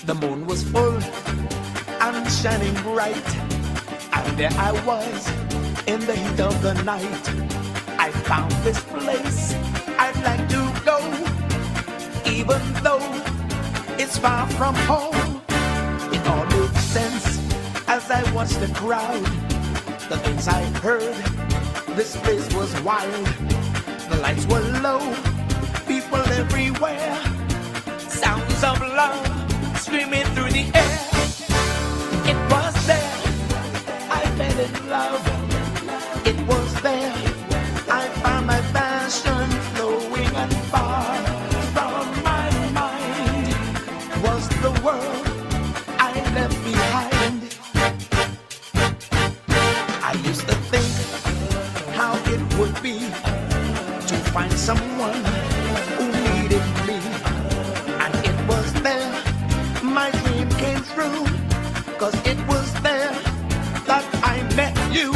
The moon was full and shining bright, and there I was in the heat of the night. I found this place I'd like to go, even though it's far from home. It all made sense as I watched the crowd, the things I heard. This place was wild. The lights were low, people everywhere, sounds of love screaming through the air. It was there I fell in love. It was there I found my passion flowing, and far from my mind was the world I left behind. I used to think how it would be to find someone who needed me, and it was there my dream came true, 'cause it was there that I met you.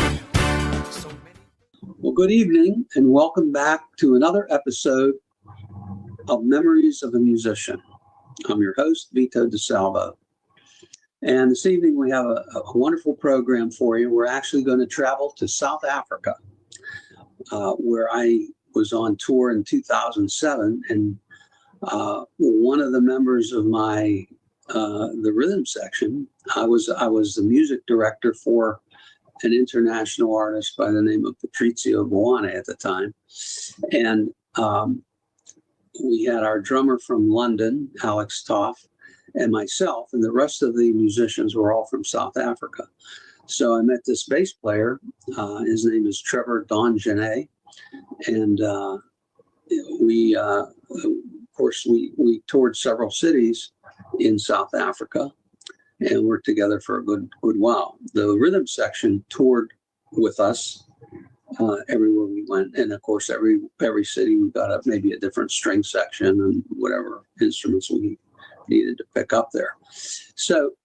Well, good evening and welcome back to another episode of Memories of a Musician. I'm your host, Vito DeSalvo. And this evening we have a wonderful program for you. We're actually going to travel to South Africa, where I was on tour in 2007. And one of the members of the rhythm section, I was the music director for an international artist by the name of Patrizio Buone at the time. And we had our drummer from London, Alex Toff, and myself, and the rest of the musicians were all from South Africa. So I met this bass player. His name is Trevor Donjeany. And we toured several cities in South Africa and worked together for a good while. The rhythm section toured with us everywhere we went, and of course every city we got maybe a different string section and whatever instruments we needed to pick up there. So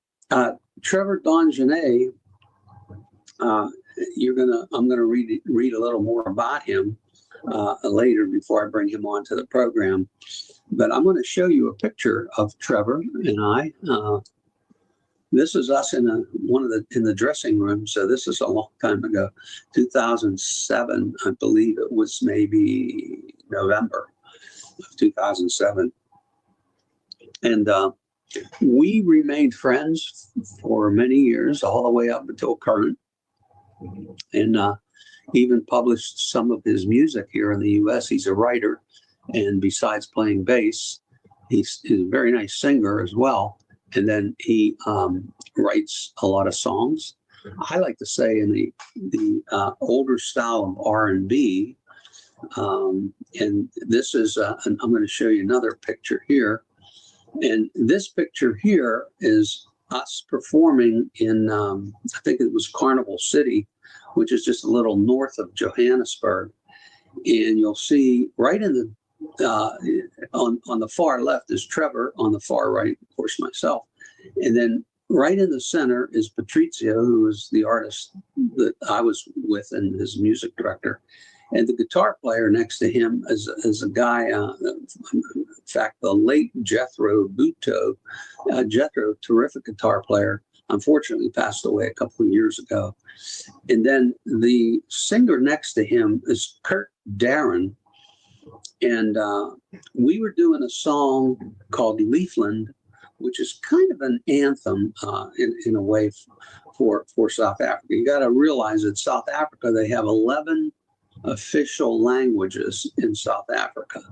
Trevor Donjeany, I'm gonna read a little more about him later before I bring him onto the program. But I'm going to show you a picture of Trevor and I. This is us in the dressing room. So this is a long time ago, 2007, I believe it was maybe November of 2007. And we remained friends for many years, all the way up until current, and even published some of his music here in the U.S. He's a writer, and besides playing bass, he's a very nice singer as well. And then he writes a lot of songs. I like to say in the older style of R&B. And this is, and I'm going to show you another picture here. And this picture here is us performing in, I think it was Carnival City, which is just a little north of Johannesburg. And you'll see right in the, on the far left is Trevor, on the far right, of course, myself. And then right in the center is Patrizio, who is the artist that I was with and his music director. And the guitar player next to him is a guy, in fact, the late Jethro Butto. Jethro, terrific guitar player, unfortunately passed away a couple of years ago. And then the singer next to him is Kurt Darren. And we were doing a song called Leafland, which is kind of an anthem in a way for South Africa. You got to realize that South Africa, they have 11 official languages in South Africa,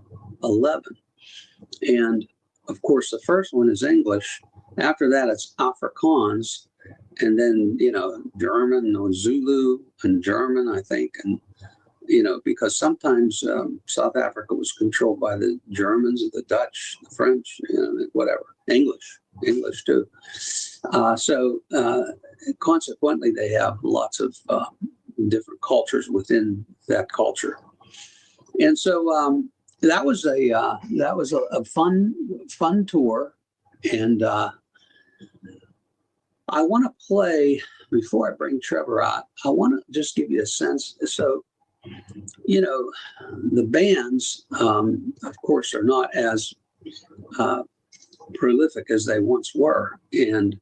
11. And of course, the first one is English. After that, it's Afrikaans. And then, German or Zulu and German, I think. And, because sometimes South Africa was controlled by the Germans, the Dutch, the French, whatever. English too. So consequently, they have lots of different cultures within that culture. And so that was a fun tour. And I want to play, before I bring Trevor out, I want to just give you a sense. So, the bands, of course, are not as prolific as they once were. And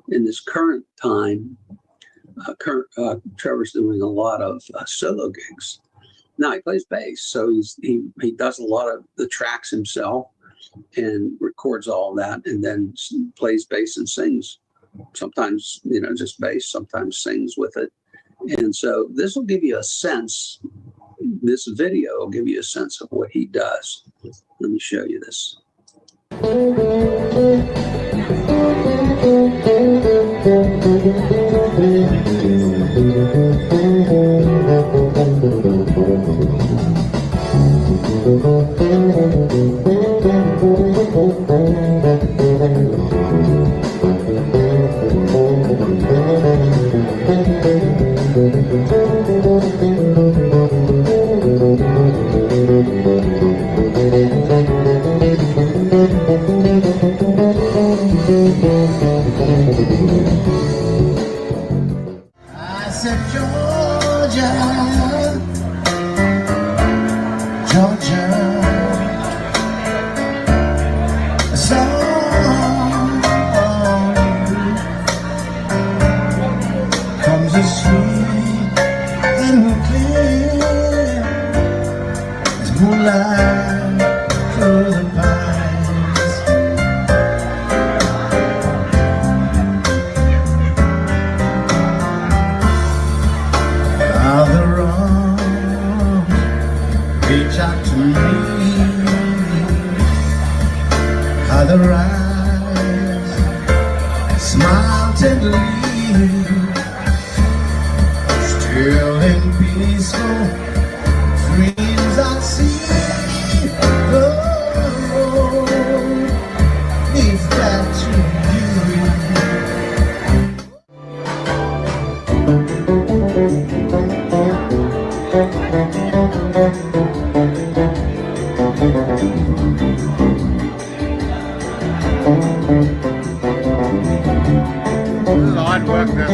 in this current time, Trevor's doing a lot of solo gigs. Now he plays bass, so he does a lot of the tracks himself and records all that, and then plays bass and sings. Sometimes, just bass, sometimes sings with it. And so this will give you a sense, this video will give you a sense of what he does. Let me show you this. I said, Georgia, Georgia, a song comes as sweet and clear as moonlight through the pines. How the wrong reach out to me, how the right smile tenderly, still in peaceful dreams I see the road leads back to you. Line work now.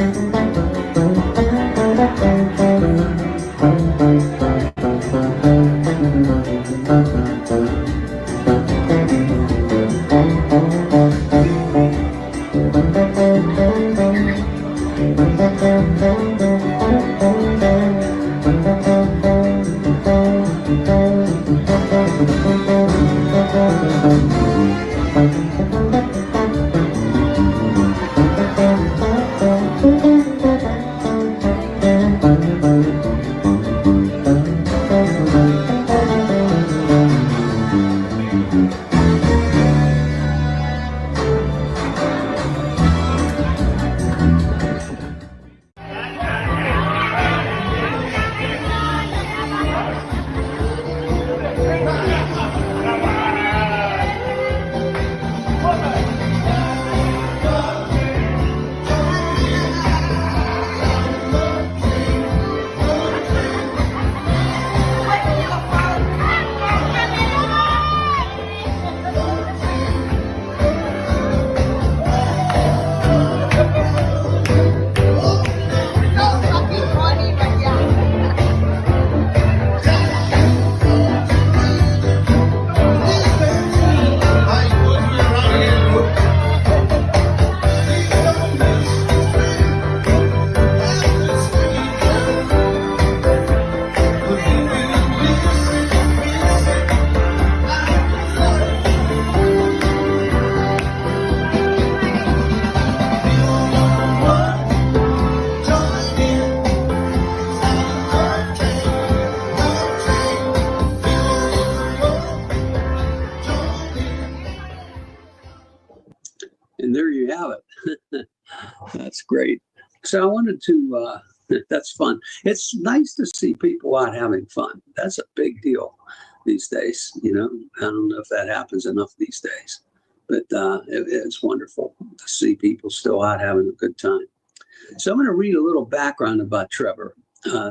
And there you have it. That's great. So I wanted to, that's fun. It's nice to see people out having fun. That's a big deal these days. I don't know if that happens enough these days, but it's wonderful to see people still out having a good time. So I'm going to read a little background about Trevor.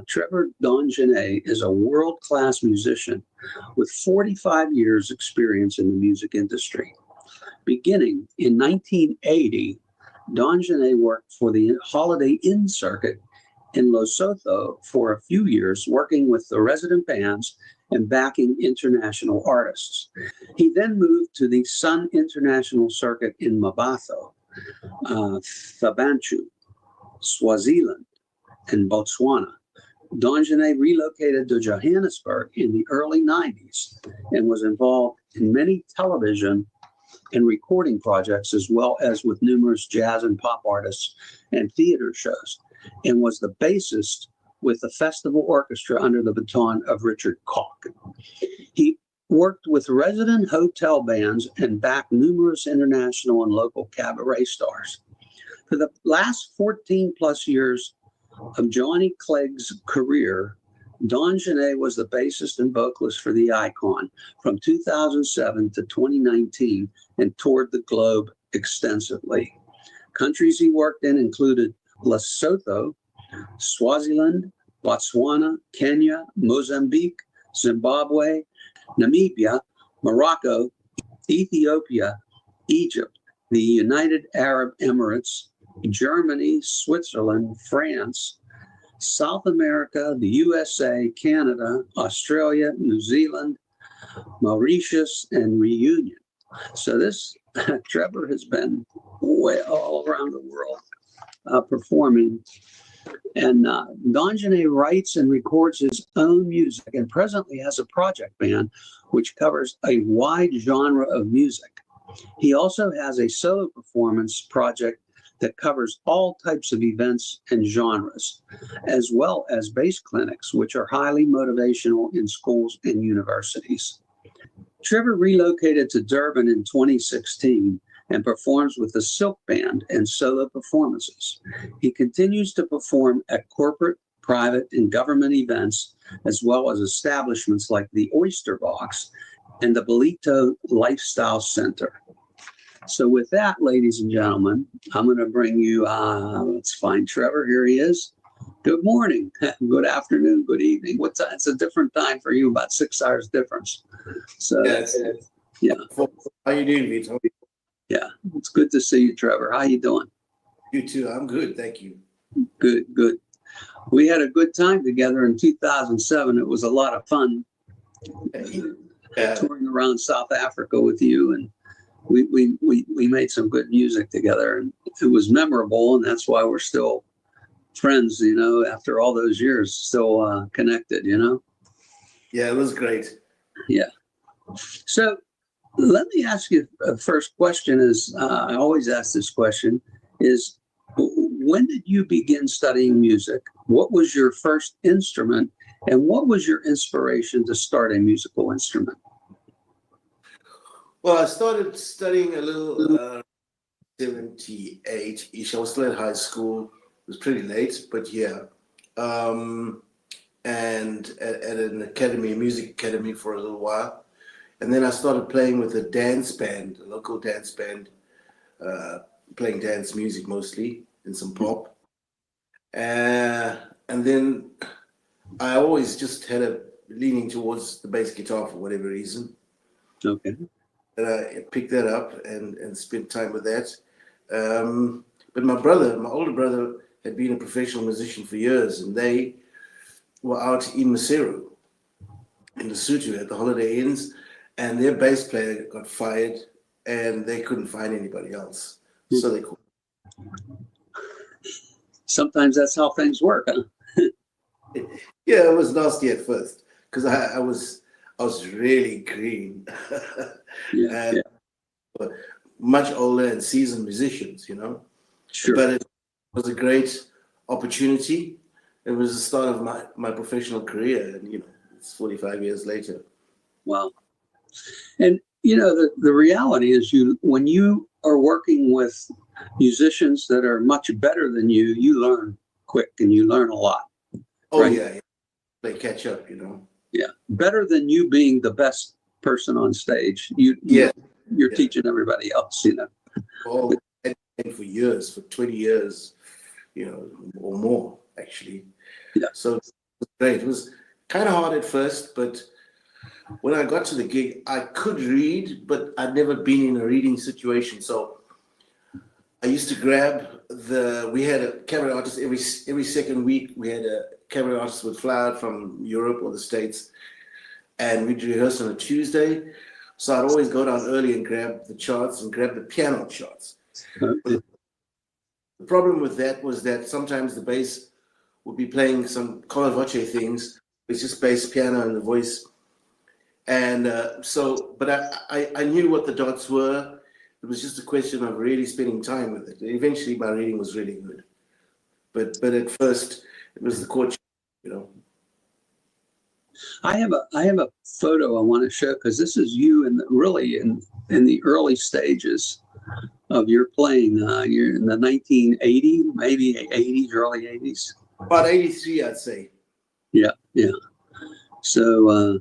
Trevor Donjeany is a world-class musician with 45 years experience in the music industry. Beginning in 1980, Donjeany worked for the Holiday Inn circuit in Lesotho for a few years, working with the resident bands and backing international artists. He then moved to the Sun International Circuit in Mabatho, Thabanchu, Swaziland, and Botswana. Donjeany relocated to Johannesburg in the early 90s and was involved in many television and recording projects, as well as with numerous jazz and pop artists and theater shows, and was the bassist with the festival orchestra under the baton of Richard Koch. He worked with resident hotel bands and backed numerous international and local cabaret stars. For the last 14 plus years of Johnny Clegg's career, Donjeany was the bassist and vocalist for the Icon from 2007 to 2019 and toured the globe extensively. Countries he worked in included Lesotho, Swaziland, Botswana, Kenya, Mozambique, Zimbabwe, Namibia, Morocco, Ethiopia, Egypt, the United Arab Emirates, Germany, Switzerland, France, South America, the USA, Canada, Australia, New Zealand, Mauritius, and Reunion. So this, Trevor has been way all around the world performing. And Donjeany writes and records his own music and presently has a project band which covers a wide genre of music. He also has a solo performance project that covers all types of events and genres, as well as bass clinics, which are highly motivational in schools and universities. Trevor relocated to Durban in 2016 and performs with the Silk Band and solo performances. He continues to perform at corporate, private, and government events, as well as establishments like the Oyster Box and the Belito Lifestyle Center. So with that, ladies and gentlemen, I'm going to bring you, let's find Trevor. Here he is. Good morning, good afternoon, good evening. What time? It's a different time for you, about 6 hours difference. So, yeah. How you doing, Vito? Yeah, it's good to see you, Trevor. How you doing? You too. I'm good, thank you. Good, good. We had a good time together in 2007. It was a lot of fun touring around South Africa with you, and we made some good music together, and it was memorable, and that's why we're still friends, you know, after all those years, still connected, you know? Yeah, it was great. Yeah. So let me ask you, first question is, I always ask this question, is when did you begin studying music? What was your first instrument? And what was your inspiration to start a musical instrument? Well, I started studying a little 78-ish. I was still in high school. It was pretty late, but yeah. And at an academy, a music academy for a little while. And then I started playing with a dance band, a local dance band, playing dance music mostly and some pop. And then I always just had a leaning towards the bass guitar for whatever reason. Okay. And I picked that up and spent time with that. But my older brother, had been a professional musician for years, and they were out in Maseru, in Lesotho, at the Holiday Inns, and their bass player got fired, and they couldn't find anybody else, so they quit. Sometimes that's how things work, huh? Yeah, it was nasty at first because I was really green, and much older and seasoned musicians, you know. Sure. But it was a great opportunity. It was the start of my professional career, and you know, it's 45 years later. Wow. And you know, the reality is, when you are working with musicians that are much better than you, you learn quick and you learn a lot. Oh, right? yeah. They catch up, you know. Yeah. Better than you being the best person on stage. You're teaching everybody else, you know. Oh, and for years, for 20 years, you know, or more, actually. Yeah. So it was great. It was kind of hard at first, but when I got to the gig, I could read, but I'd never been in a reading situation. So I used to grab we had a cabaret artist every second week. We had a cabaret artist would fly out from Europe or the States, and we'd rehearse on a Tuesday. So I'd always go down early and grab the charts and grab the piano charts. Okay. The problem with that was that sometimes the bass would be playing some color voce things. It's just bass, piano, and the voice. And but I knew what the dots were. It was just a question of really spending time with it. Eventually, my reading was really good. But at first, it was the chord, you know. I have a photo I want to show, because this is you in the early stages of your playing. You're in the 1980, maybe 80s, early 80s. About 83, I'd say. Yeah. So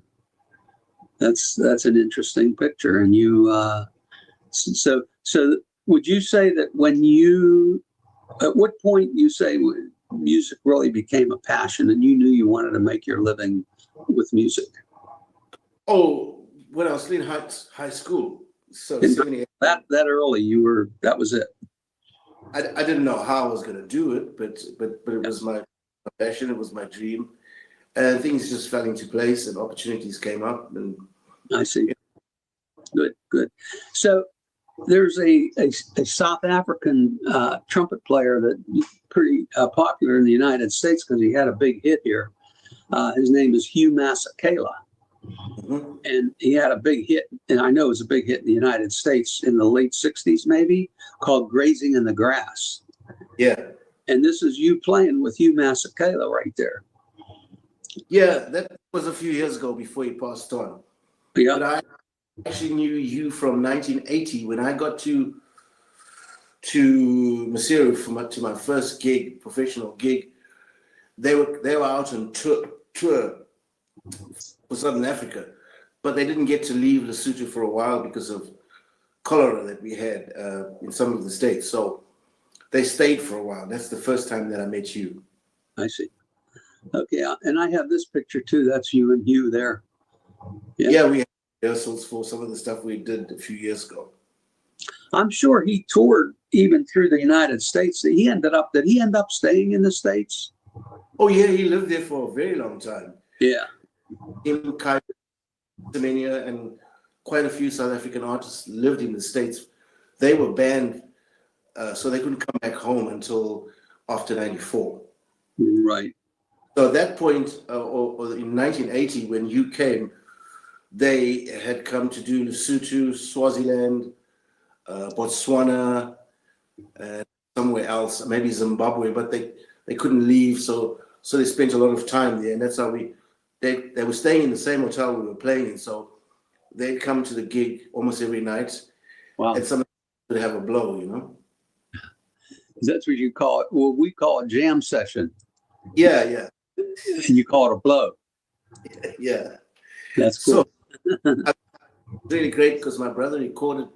that's an interesting picture. And you, so would you say that at what point you say music really became a passion and you knew you wanted to make your living with music? Oh, when I was still in high school. So that early, that was it. I didn't know how I was going to do it, but it was my passion. It was my dream, and things just fell into place, and opportunities came up. And I see. Good. So there's a South African trumpet player that pretty popular in the United States because he had a big hit here. His name is Hugh Masekela. Mm-hmm. And he had a big hit, and I know it was a big hit in the United States in the late 60s, maybe, called Grazing in the Grass. Yeah. And this is you playing with Hugh Masekela right there. Yeah, that was a few years ago before he passed on. Yeah. But I actually knew you from 1980 when I got to Maseru to my first gig, professional gig. They were out on tour for Southern Africa, but they didn't get to leave Lesotho for a while because of cholera that we had in some of the states. So they stayed for a while. That's the first time that I met you. I see. Okay, and I have this picture too. That's you and Hugh there. Yeah, we had rehearsals for some of the stuff we did a few years ago. I'm sure he toured even through the United States. Did he end up staying in the States? Oh yeah, he lived there for a very long time. Yeah. In Tanzania, and quite a few South African artists lived in the States. They were banned, so they couldn't come back home until after '94. Right. So at that point, or in 1980, when you came, they had come to do Lesotho, Swaziland, Botswana, and somewhere else, maybe Zimbabwe, but they couldn't leave, so they spent a lot of time there, and that's how they were staying in the same hotel we were playing in, so they'd come to the gig almost every night. Wow. And some would have a blow, you know. That's what you call it. Well, we call it jam session. Yeah. And you call it a blow. Yeah. That's cool. So, really great because my brother recorded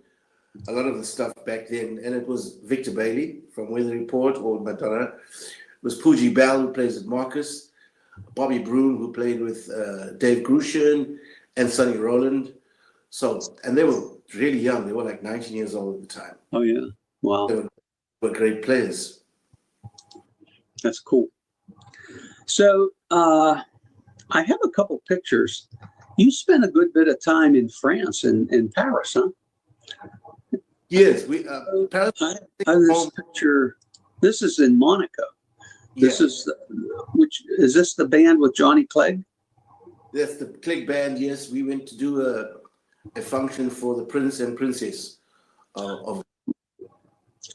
a lot of the stuff back then, and it was Victor Bailey from Weather Report or Madonna. It was Pooji Bell who plays with Marcus, Bobby Broom who played with Dave Grushin and Sonny Roland. So, and they were really young. They were like 19 years old at the time. Oh yeah, wow. They were great players. That's cool. So I have a couple pictures. You spent a good bit of time in France, in Paris, huh? Yes, Paris. This picture. This is in Monaco. This is is this the band with Johnny Clegg? That's the Clegg band. Yes, we went to do a function for the Prince and Princess of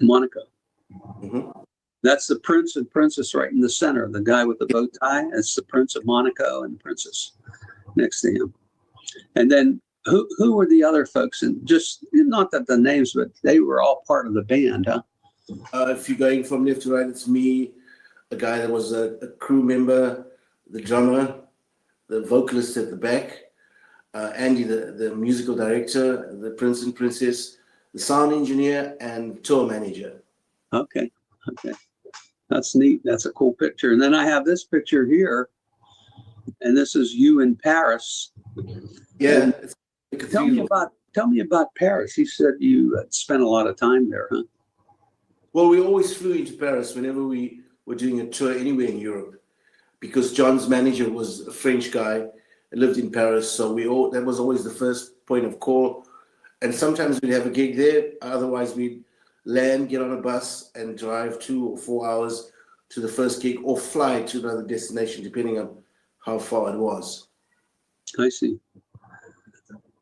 Monaco. Mm-hmm. That's the Prince and Princess right in the center. The guy with the bow tie. It's the Prince of Monaco and the Princess next to him. And then who were the other folks? And just not that the names, but they were all part of the band, huh? If you're going from left to right, it's me, a guy that was a crew member, the drummer, the vocalist at the back, Andy, the musical director, the Prince and Princess, the sound engineer, and tour manager. Okay. That's neat. That's a cool picture. And then I have this picture here, and this is you in Paris. Yeah. Tell me about Paris. You said you had spent a lot of time there, huh? Well, we always flew into Paris whenever we were doing a tour anywhere in Europe, because John's manager was a French guy, lived in Paris, so that was always the first point of call. And sometimes we'd have a gig there. Otherwise, we'd land, get on a bus, and drive 2 or 4 hours to the first gig, or fly to another destination, depending on how far it was. I see.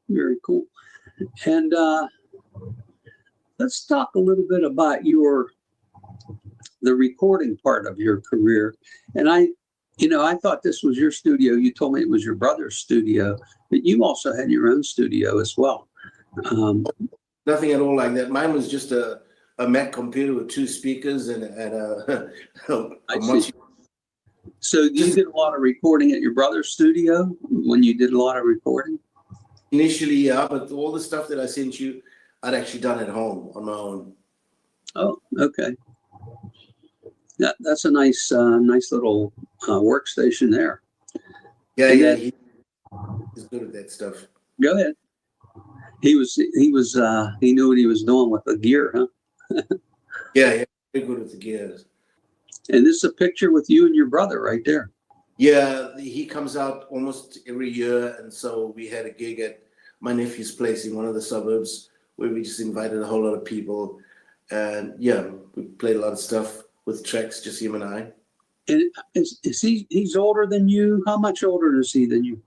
Very cool. And let's talk a little bit about the recording part of your career. And I thought this was your studio. You told me it was your brother's studio, but you also had your own studio as well. Nothing at all like that. Mine was just a Mac computer with 2 speakers and a So you did a lot of recording at your brother's studio when you did a lot of recording? Initially, yeah, but all the stuff that I sent you, I'd actually done at home on my own. Oh, okay. That's a nice little workstation there. Yeah, And yeah, then, he's good at that stuff. Go ahead. He knew what he was doing with the gear, huh? Yeah, very good with the gears. And this is a picture with you and your brother right there. Yeah, he comes out almost every year, and so we had a gig at my nephew's place in one of the suburbs where we just invited a whole lot of people, and yeah, we played a lot of stuff with tracks, just him and I. And he's older than you? How much older is he than you?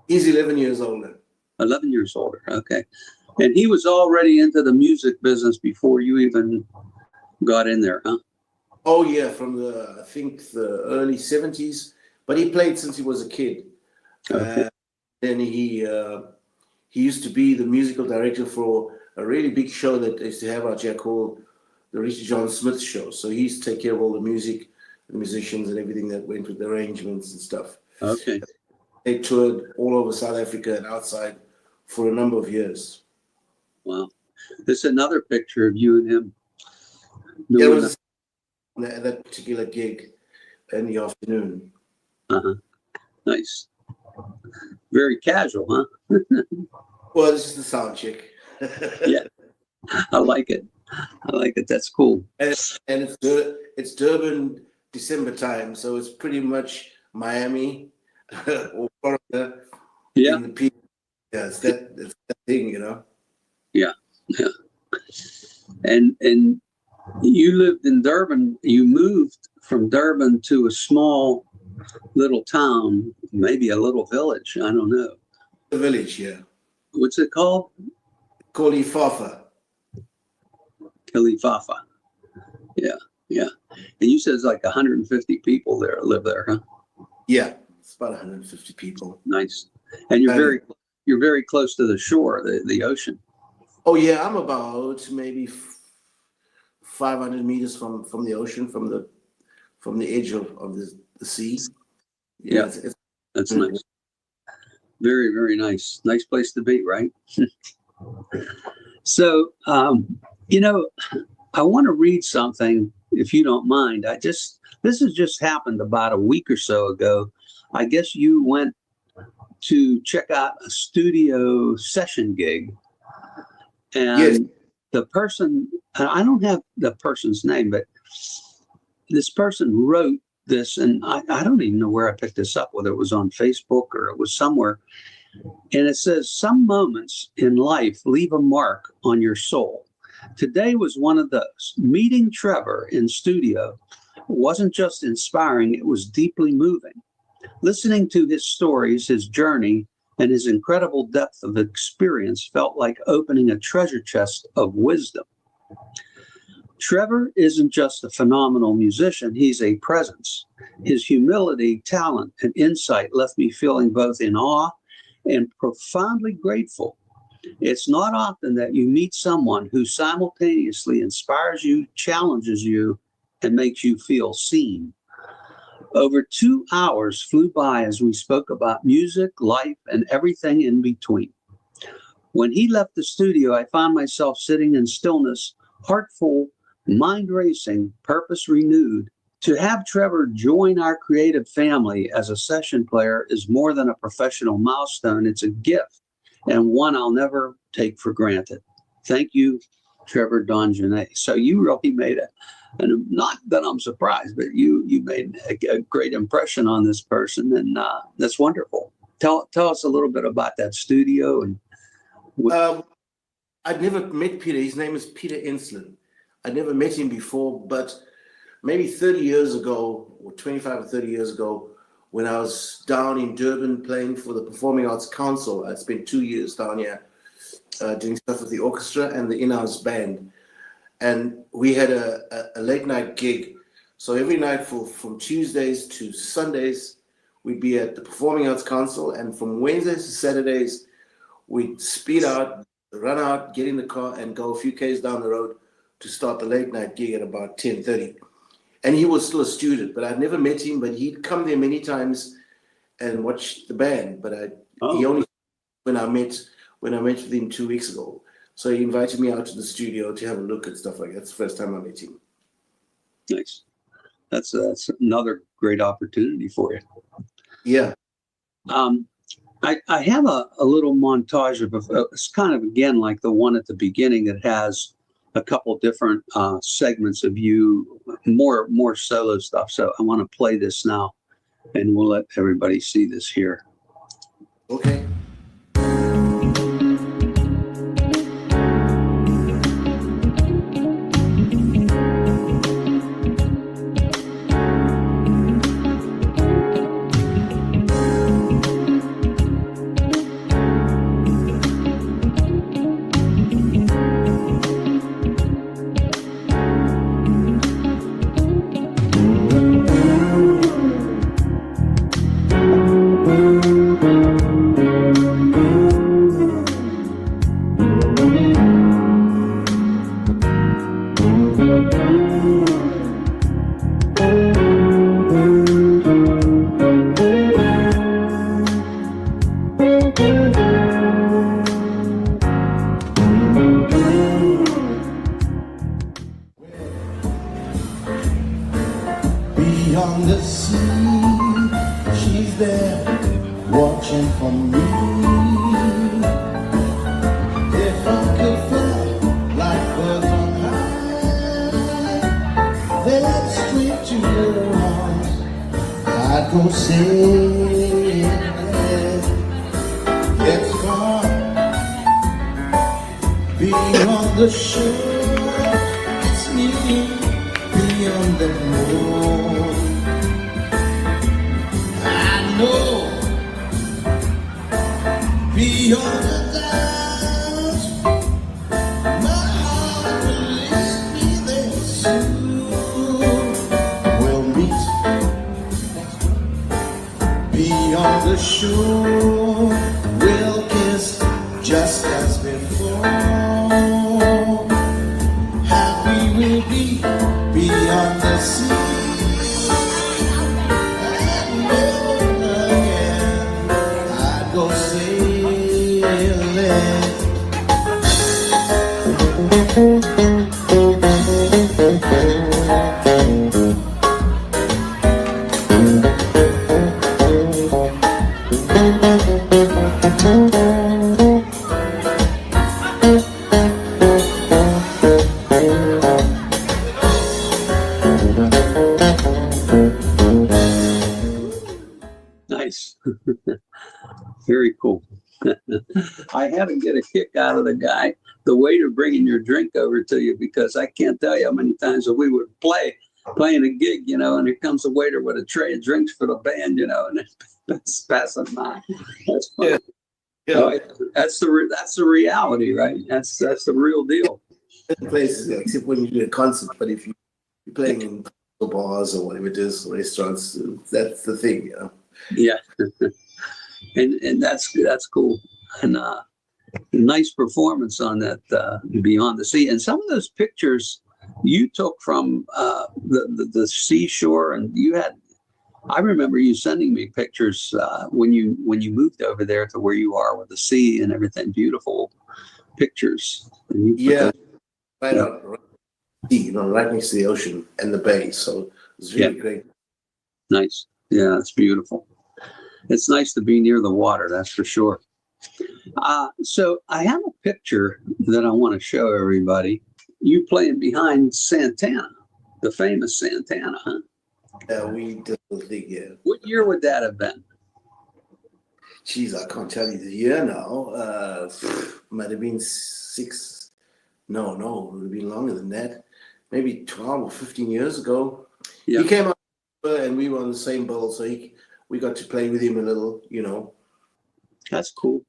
He's 11 years older. 11 years older, okay. And he was already into the music business before you even got in there, huh? Oh yeah, from I think the early 70s, but he played since he was a kid. Okay. Then he used to be the musical director for a really big show that they used to have out here called the Richard John Smith Show. So he used to take care of all the music, the musicians, and everything that went with the arrangements and stuff. Okay. They toured all over South Africa and outside for a number of years. Wow. This is another picture of you and him. Yeah, it was that particular gig in the afternoon. Uh-huh. Nice. Very casual, huh? Well, this is the sound check. Yeah. I like it. That's cool. And it's Durban December time, so it's pretty much Miami or Florida. Yeah. Yeah, it's that thing, you know. Yeah. And you lived in Durban. You moved from Durban to a small little town, maybe a little village. I don't know. The village, yeah. What's it called? Called Ifafa. Kilifafa. Yeah. And you said it's like 150 people live there, huh? Yeah, it's about 150 people. Nice. And you're very close to the shore, the ocean. Oh yeah, I'm about maybe 500 meters from the ocean, from the edge of the sea. Yeah, that's nice. Very, very nice. Nice place to be, right? So, I want to read something, if you don't mind. This has just happened about a week or so ago. I guess you went to check out a studio session gig. And yes. The person, I don't have the person's name, but this person wrote this, and I don't even know where I picked this up, whether it was on Facebook or it was somewhere. And it says, some moments in life leave a mark on your soul. Today was one of those. Meeting Trevor in studio wasn't just inspiring, it was deeply moving. Listening to his stories, his journey, and his incredible depth of experience felt like opening a treasure chest of wisdom. Trevor isn't just a phenomenal musician, he's a presence. His humility, talent, and insight left me feeling both in awe and profoundly grateful. It's not often that you meet someone who simultaneously inspires you, challenges you, and makes you feel seen. Over 2 hours flew by as we spoke about music, life, and everything in between. When he left the studio, I found myself sitting in stillness, heart full, mind racing, purpose renewed. To have Trevor join our creative family as a session player is more than a professional milestone. It's a gift, and one I'll never take for granted. Thank you, Trevor Donjeany. So you really made and not that I'm surprised, but you made a great impression on this person, and that's wonderful. Tell us a little bit about that studio. And I'd never met Peter. His name is Peter Enslin. I'd never met him before, but maybe 30 years ago, or 25 or 30 years ago, when I was down in Durban playing for the Performing Arts Council, I spent 2 years down here doing stuff with the orchestra and the in-house band. And we had a late night gig. So every night from Tuesdays to Sundays, we'd be at the Performing Arts Council. And from Wednesdays to Saturdays, we'd speed out, run out, get in the car, and go a few Ks down the road to start the late night gig at about 10:30. And he was still a student, but I'd never met him, but he'd come there many times and watch the band. But he only when I met with him 2 weeks ago. So he invited me out to the studio to have a look at stuff like that. That's the first time I met him. Nice. That's another great opportunity for you. Yeah. I have a little montage of it's kind of, again, like the one at the beginning that has a couple different segments of you, more solo stuff. So I want to play this now, and we'll let everybody see this here. Okay. Beyond the sea, she's there watching for me. If I could fly like birds on high, then straight to your arms I'd go sailing. It's far beyond the shore, it's near beyond the moon. I know beyond the doubt, my heart will lead me there soon. We'll meet beyond the shore, we'll kiss just as before. Happy we'll be beyond the sea, and never again I'd go sailing. Nice. Very cool. I had to get a kick out of the waiter bringing your drink over to you, because I can't tell you how many times that we would playing a gig, and here comes the waiter with a tray of drinks for the band, and it's passing by. That's funny. Yeah. That's the reality, right? That's the real deal. Places, except when you do a concert, but if you're playing in bars or whatever it is, restaurants, that's the thing, Yeah. and that's cool. And nice performance on that Beyond the Sea. And some of those pictures you took from the seashore, and I remember you sending me pictures when you moved over there to where you are with the sea and everything. Beautiful pictures. And right next to the ocean and the bay. So it's really great. Nice. Yeah, it's beautiful. It's nice to be near the water, that's for sure. So I have a picture that I want to show everybody. You playing behind Santana, the famous Santana, huh? We did the thing, yeah. What year would that have been? Geez, I can't tell you the year now. Might have been six. No, it would have been longer than that. Maybe 12 or 15 years ago. Yeah. He came up and we were on the same bill, so we got to play with him a little, you know. That's cool.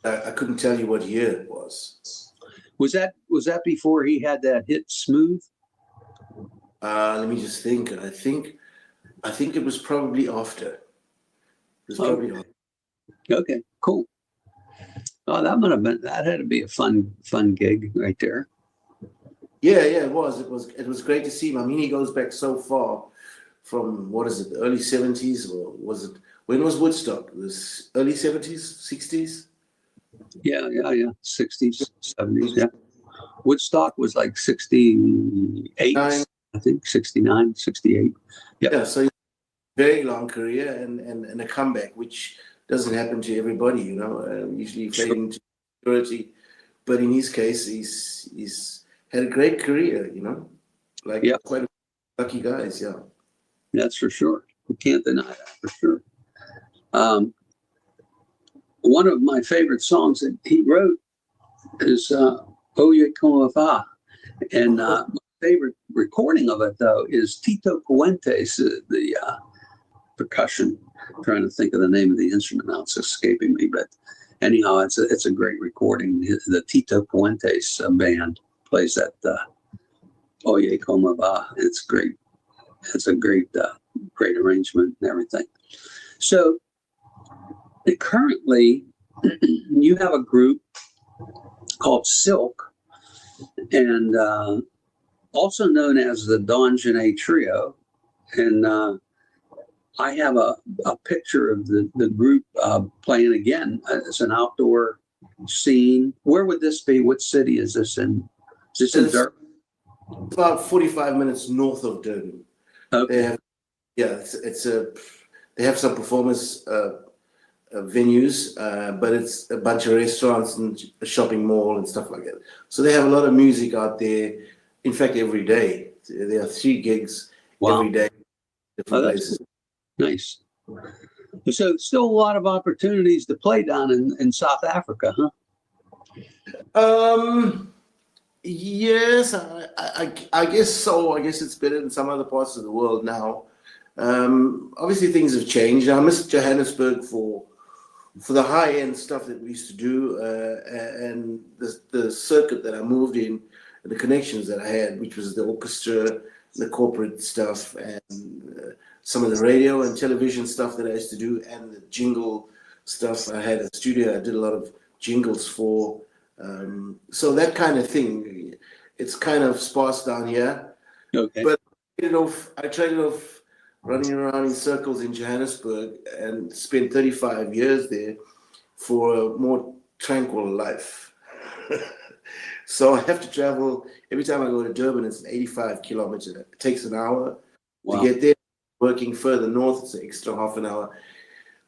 I couldn't tell you what year it was. Was that before he had that hit Smooth? Let me just think. I think it was probably after. It was probably after. Okay, cool. Oh, that had to be a fun gig right there. Yeah, it was. It was great to see him. I mean, he goes back so far from, what is it, the early 70s, or was it, when was Woodstock? It was early 70s, 60s? Yeah. 60s, 70s, yeah. Woodstock was like 68, I think, 69, 68. Yep. Yeah, so very long career and a comeback, which doesn't happen to everybody, you know. Usually fading to security, but in his case, he's had a great career, you know. Like quite a lucky guys, yeah. That's for sure. We can't deny that for sure. One of my favorite songs that he wrote is Oye Como Va. And my favorite recording of it, though, is Tito Puente's, the percussion. I'm trying to think of the name of the instrument now. It's escaping me. But anyhow, it's a great recording. The Tito Puente's band plays that Oye Como Va. It's great. It's a great arrangement and everything. So currently, you have a group called Silk, and also known as the Donjeany Trio. And I have a picture of the group playing again. It's an outdoor scene. Where would this be? What city is this in? Is this in Durban? About 45 minutes north of Durban. Okay. They have some performance venues, but it's a bunch of restaurants and a shopping mall and stuff like that. So they have a lot of music out there. In fact, every day there are 3 gigs every day, different places. Cool. Nice. So still a lot of opportunities to play down in South Africa, huh? Yes, I guess so. I guess it's better than some other parts of the world now. Obviously, things have changed. I miss Johannesburg for the high-end stuff that we used to do, and the circuit that I moved in, and the connections that I had, which was the orchestra, the corporate stuff, and some of the radio and television stuff that I used to do, and the jingle stuff. I had a studio I did a lot of jingles for. So that kind of thing, it's kind of sparse down here. Okay. But I traded off running around in circles in Johannesburg and spent 35 years there for a more tranquil life. So I have to travel, every time I go to Durban, it's 85 kilometers. It takes an hour to get there. Working further north, it's an extra half an hour.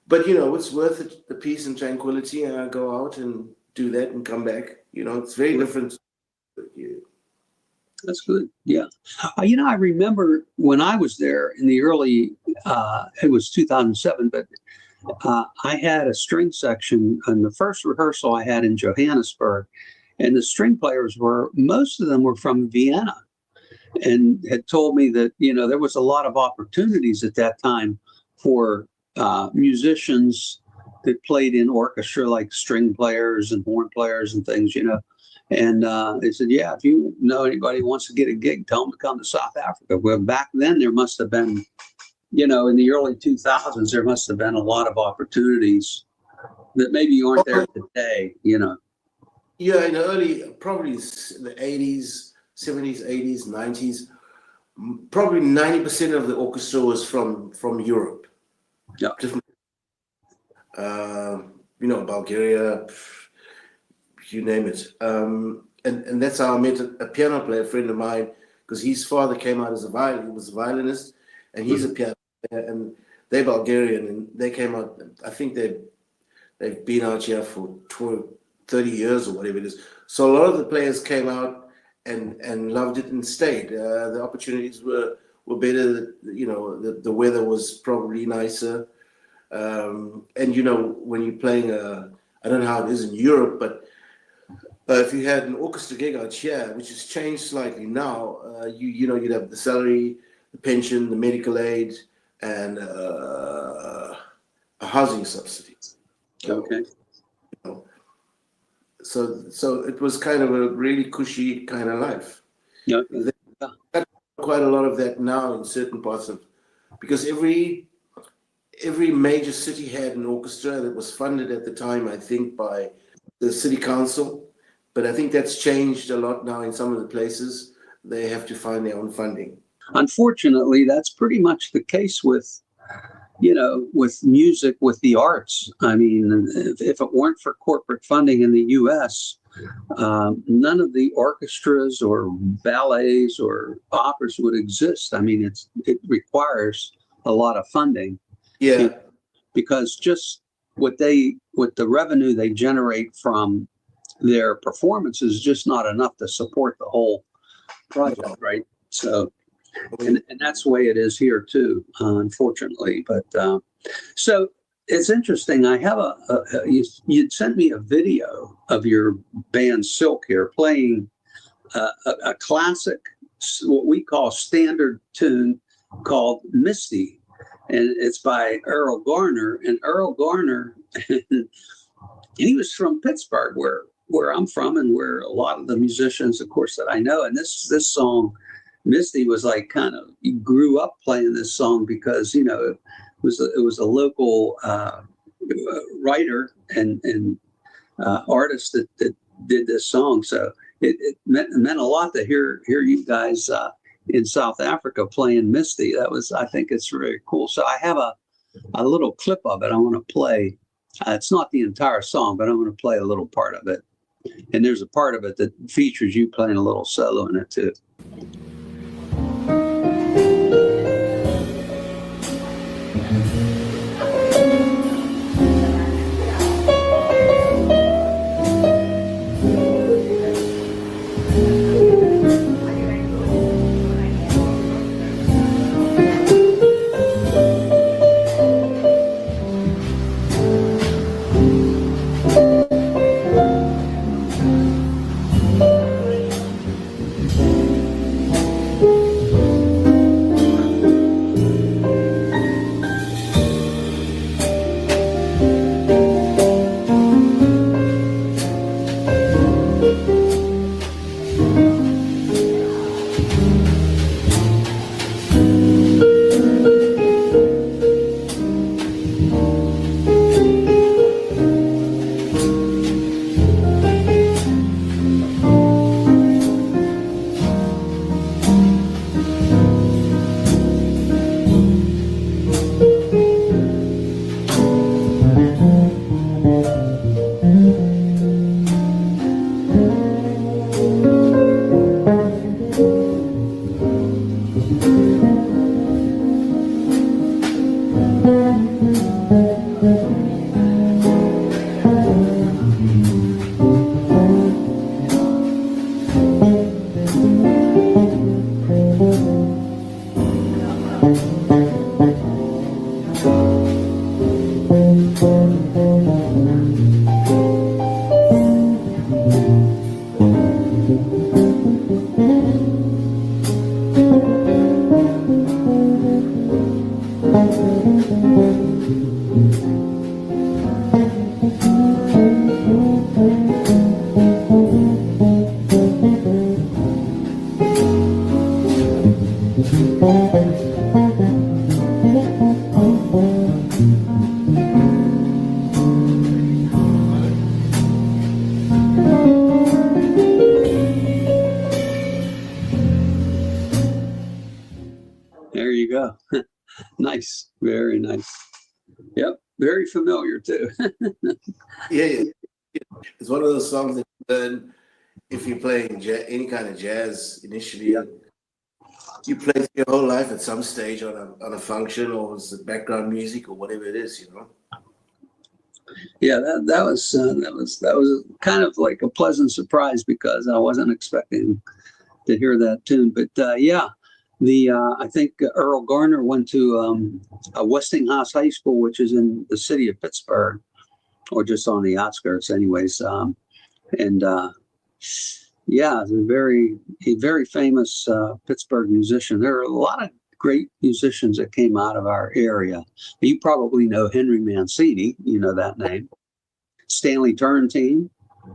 But, it's worth it, the peace and tranquility, and I go out and do that and come back. It's very different. That's good. Yeah. I remember when I was there in the early, it was 2007, but I had a string section in the first rehearsal I had in Johannesburg, and the string players most of them were from Vienna, and had told me that, there was a lot of opportunities at that time for musicians that played in orchestra, like string players and horn players and things, And they said, yeah, if you know anybody who wants to get a gig, tell them to come to South Africa. Well, back then there must have been, in the early 2000s, there must have been a lot of opportunities that maybe aren't there today, Yeah, in the early, probably the 80s, 70s, 80s, 90s, probably 90% of the orchestra was from Europe. Yeah. Different, Bulgaria, you name it. And that's how I met a piano player, a friend of mine, because his father came out as he was a violinist, and he's a piano player, and they're Bulgarian, and they came out, I think they've been out here for 30 years or whatever it is. So a lot of the players came out and loved it and stayed. The opportunities were better, the weather was probably nicer. And you know, when you're playing I don't know how it is in Europe, but if you had an orchestra gig out here, which has changed slightly now, you know, you'd have the salary, the pension, the medical aid, and a housing subsidy. Okay. You know, so it was kind of a really cushy kind of life. Yeah. There's quite a lot of that now in certain parts of, because every major city had an orchestra that was funded at the time, I think, by the city council. But I think that's changed a lot now in some of the places. They have to find their own funding. Unfortunately, that's pretty much the case with, you know, with music, with the arts. I mean, if it weren't for corporate funding in the U.S., none of the orchestras or ballets or operas would exist. I mean, it requires a lot of funding. Yeah. Because just with the revenue they generate from their performance is just not enough to support the whole project, right? So, and that's the way it is here too, unfortunately. But so it's interesting. I have you'd sent me a video of your band Silk here playing a classic, what we call standard tune called Misty. And it's by Earl Garner. And Earl Garner, he was from Pittsburgh, where I'm from, and where a lot of the musicians, of course, that I know. And this song, Misty, was like kind of, he grew up playing this song because, you know, it was a local writer and artist that did this song. So it meant a lot to hear you guys in South Africa playing Misty. I think it's very cool. So I have a little clip of it I want to play. It's not the entire song, but I'm going to play a little part of it. And there's a part of it that features you playing a little solo in it too. There you go. Nice. Very nice. Yep. Very familiar too. Yeah. It's one of those songs that you learn if you're playing any kind of jazz initially. Yeah. You play it your whole life at some stage on a function, or it's background music or whatever it is, you know. Yeah, that was kind of like a pleasant surprise because I wasn't expecting to hear that tune. But yeah, I think Earl Garner went to Westinghouse High School, which is in the city of Pittsburgh, or just on the outskirts, anyways. Yeah, a very famous Pittsburgh musician. There are a lot of great musicians that came out of our area. You probably know Henry Mancini. You know that name. Stanley Turrentine,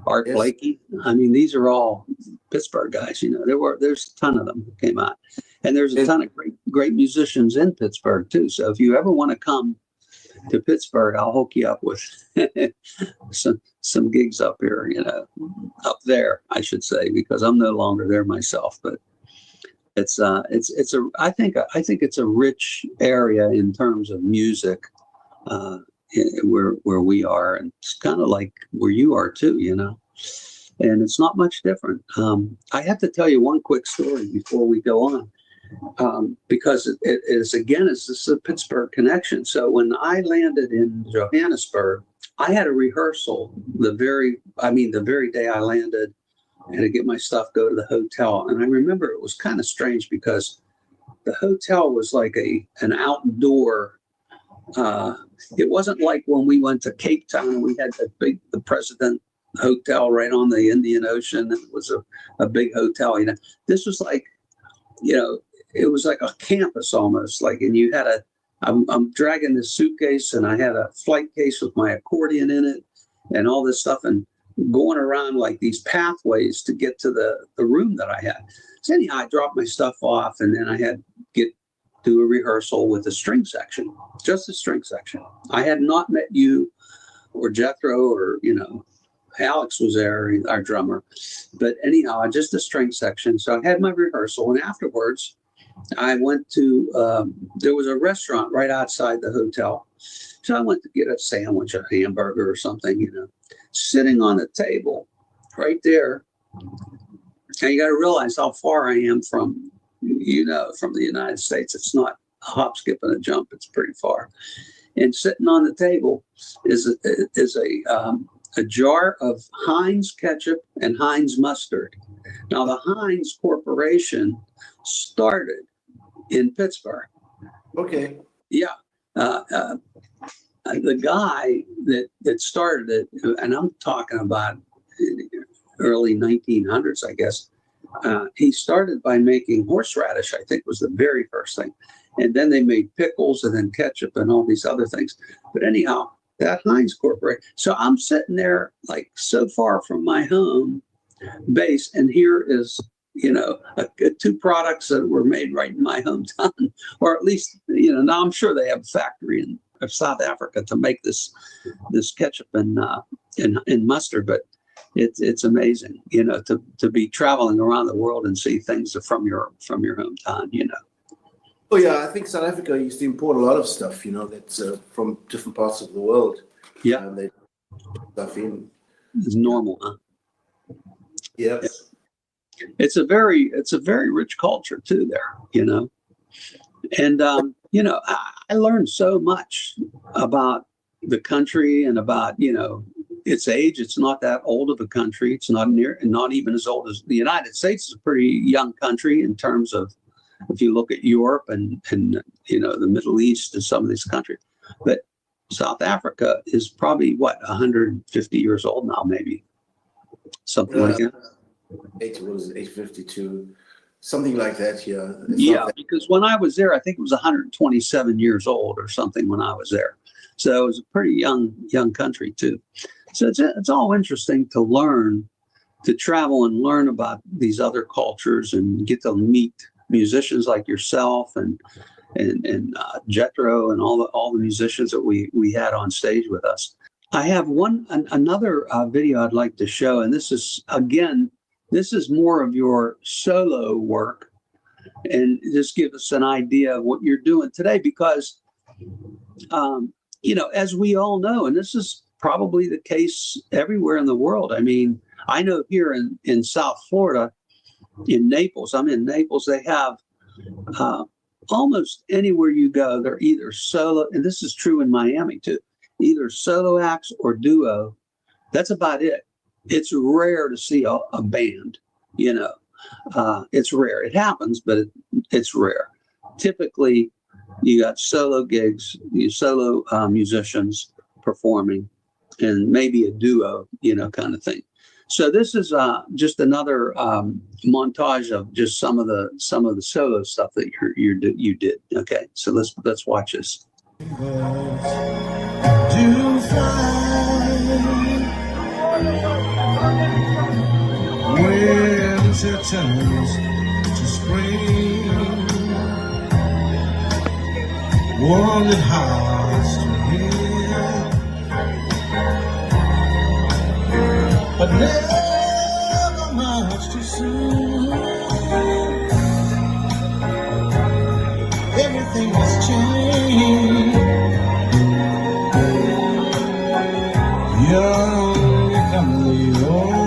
Art Yes. Blakey. I mean, these are all Pittsburgh guys. You know, there's a ton of them who came out, and there's a ton of great musicians in Pittsburgh too. So if you ever want to come to Pittsburgh, I'll hook you up with some gigs up here. You know, up there, I should say, because I'm no longer there myself. But I think it's a rich area in terms of music. Where we are, and it's kind of like where you are too, you know, and it's not much different. I have to tell you one quick story before we go on, because it's this a Pittsburgh connection. So when I landed in Johannesburg, I had a rehearsal the very day I landed. I had to get my stuff, go to the hotel, and I remember it was kind of strange because the hotel was like an outdoor. It wasn't like when we went to Cape Town and we had the President Hotel right on the Indian Ocean. It was a big hotel, you know. This was like, you know, it was like a campus almost. Like, and you had I'm dragging this suitcase, and I had a flight case with my accordion in it, and all this stuff, and going around like these pathways to get to the room that I had. So anyhow, I dropped my stuff off, and then I had to do a rehearsal with a string section, just a string section. I had not met you or Jethro or, you know, Alex was there, our drummer. But anyhow, just a string section. So I had my rehearsal, and afterwards I went to, there was a restaurant right outside the hotel. So I went to get a sandwich, a hamburger or something, you know, sitting on the table right there. And you got to realize how far I am from the United States. It's not a hop, skip, and a jump. It's pretty far. And sitting on the table is a jar of Heinz ketchup and Heinz mustard. Now, the Heinz Corporation started in Pittsburgh. Okay. Yeah. The guy that started it, and I'm talking about early 1900s, I guess, he started by making horseradish, I think was the very first thing. And then they made pickles and then ketchup and all these other things. But anyhow, that Heinz Corporation. So I'm sitting there like so far from my home base. And here is, you know, two products that were made right in my hometown, or at least, you know, now I'm sure they have a factory in South Africa to make this ketchup and mustard. But it's amazing, you know, to be traveling around the world and see things from your hometown, you know. Oh yeah, I think South Africa used to import a lot of stuff, you know, that's from different parts of the world. Yeah, they stuff in. It's normal, huh? Yeah. It's a very rich culture too there, you know. And you know, I learned so much about the country and about, you know, its age. It's not that old of a country. It's not even as old as the United States. Is a pretty young country in terms of, if you look at Europe and you know, the Middle East and some of these countries. But South Africa is probably 150 years old now, maybe something like that. 852, something like that. Yeah. Yeah, because when I was there, I think it was 127 years old or something when I was there. So it was a pretty young country too. So it's all interesting to learn, to travel and learn about these other cultures and get to meet musicians like yourself and Jethro and all the musicians that we had on stage with us. I have another video I'd like to show, and this is more of your solo work, and just give us an idea of what you're doing today, because you know, as we all know, and this is probably the case everywhere in the world. I mean, I know here in South Florida, in Naples, I'm in Naples, they have almost anywhere you go, they're either solo, and this is true in Miami too, either solo acts or duo. That's about it. It's rare to see a band, you know. It's rare. It happens, but it's rare. Typically, you got solo gigs, solo musicians performing, and maybe a duo, kind of thing. So this is just another montage of just some of the solo stuff that you did. Okay, so let's watch this. To fly, winter turns to spring, warm hearts to hear, but never much too soon. Everything has changed. Young, comely old.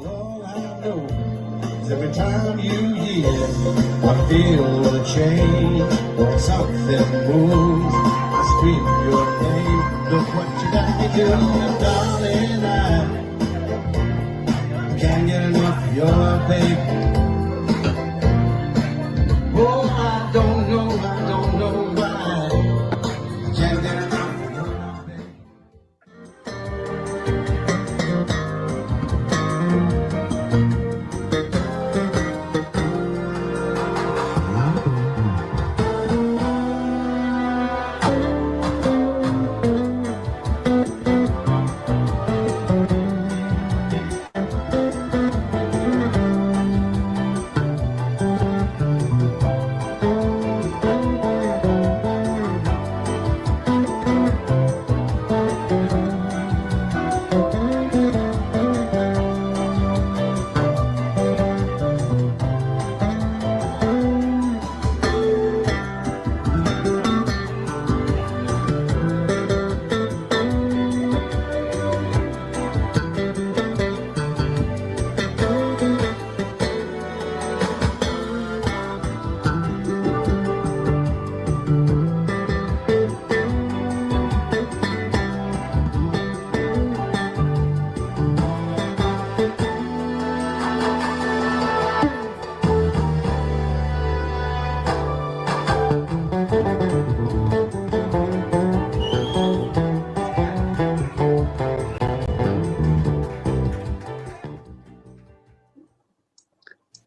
All I know is every time you hear, I feel a change. When something moves, I scream your name. Look what you got me doing, darling. I can't get enough of your baby. Oh, I don't know why. I can't get enough of your baby.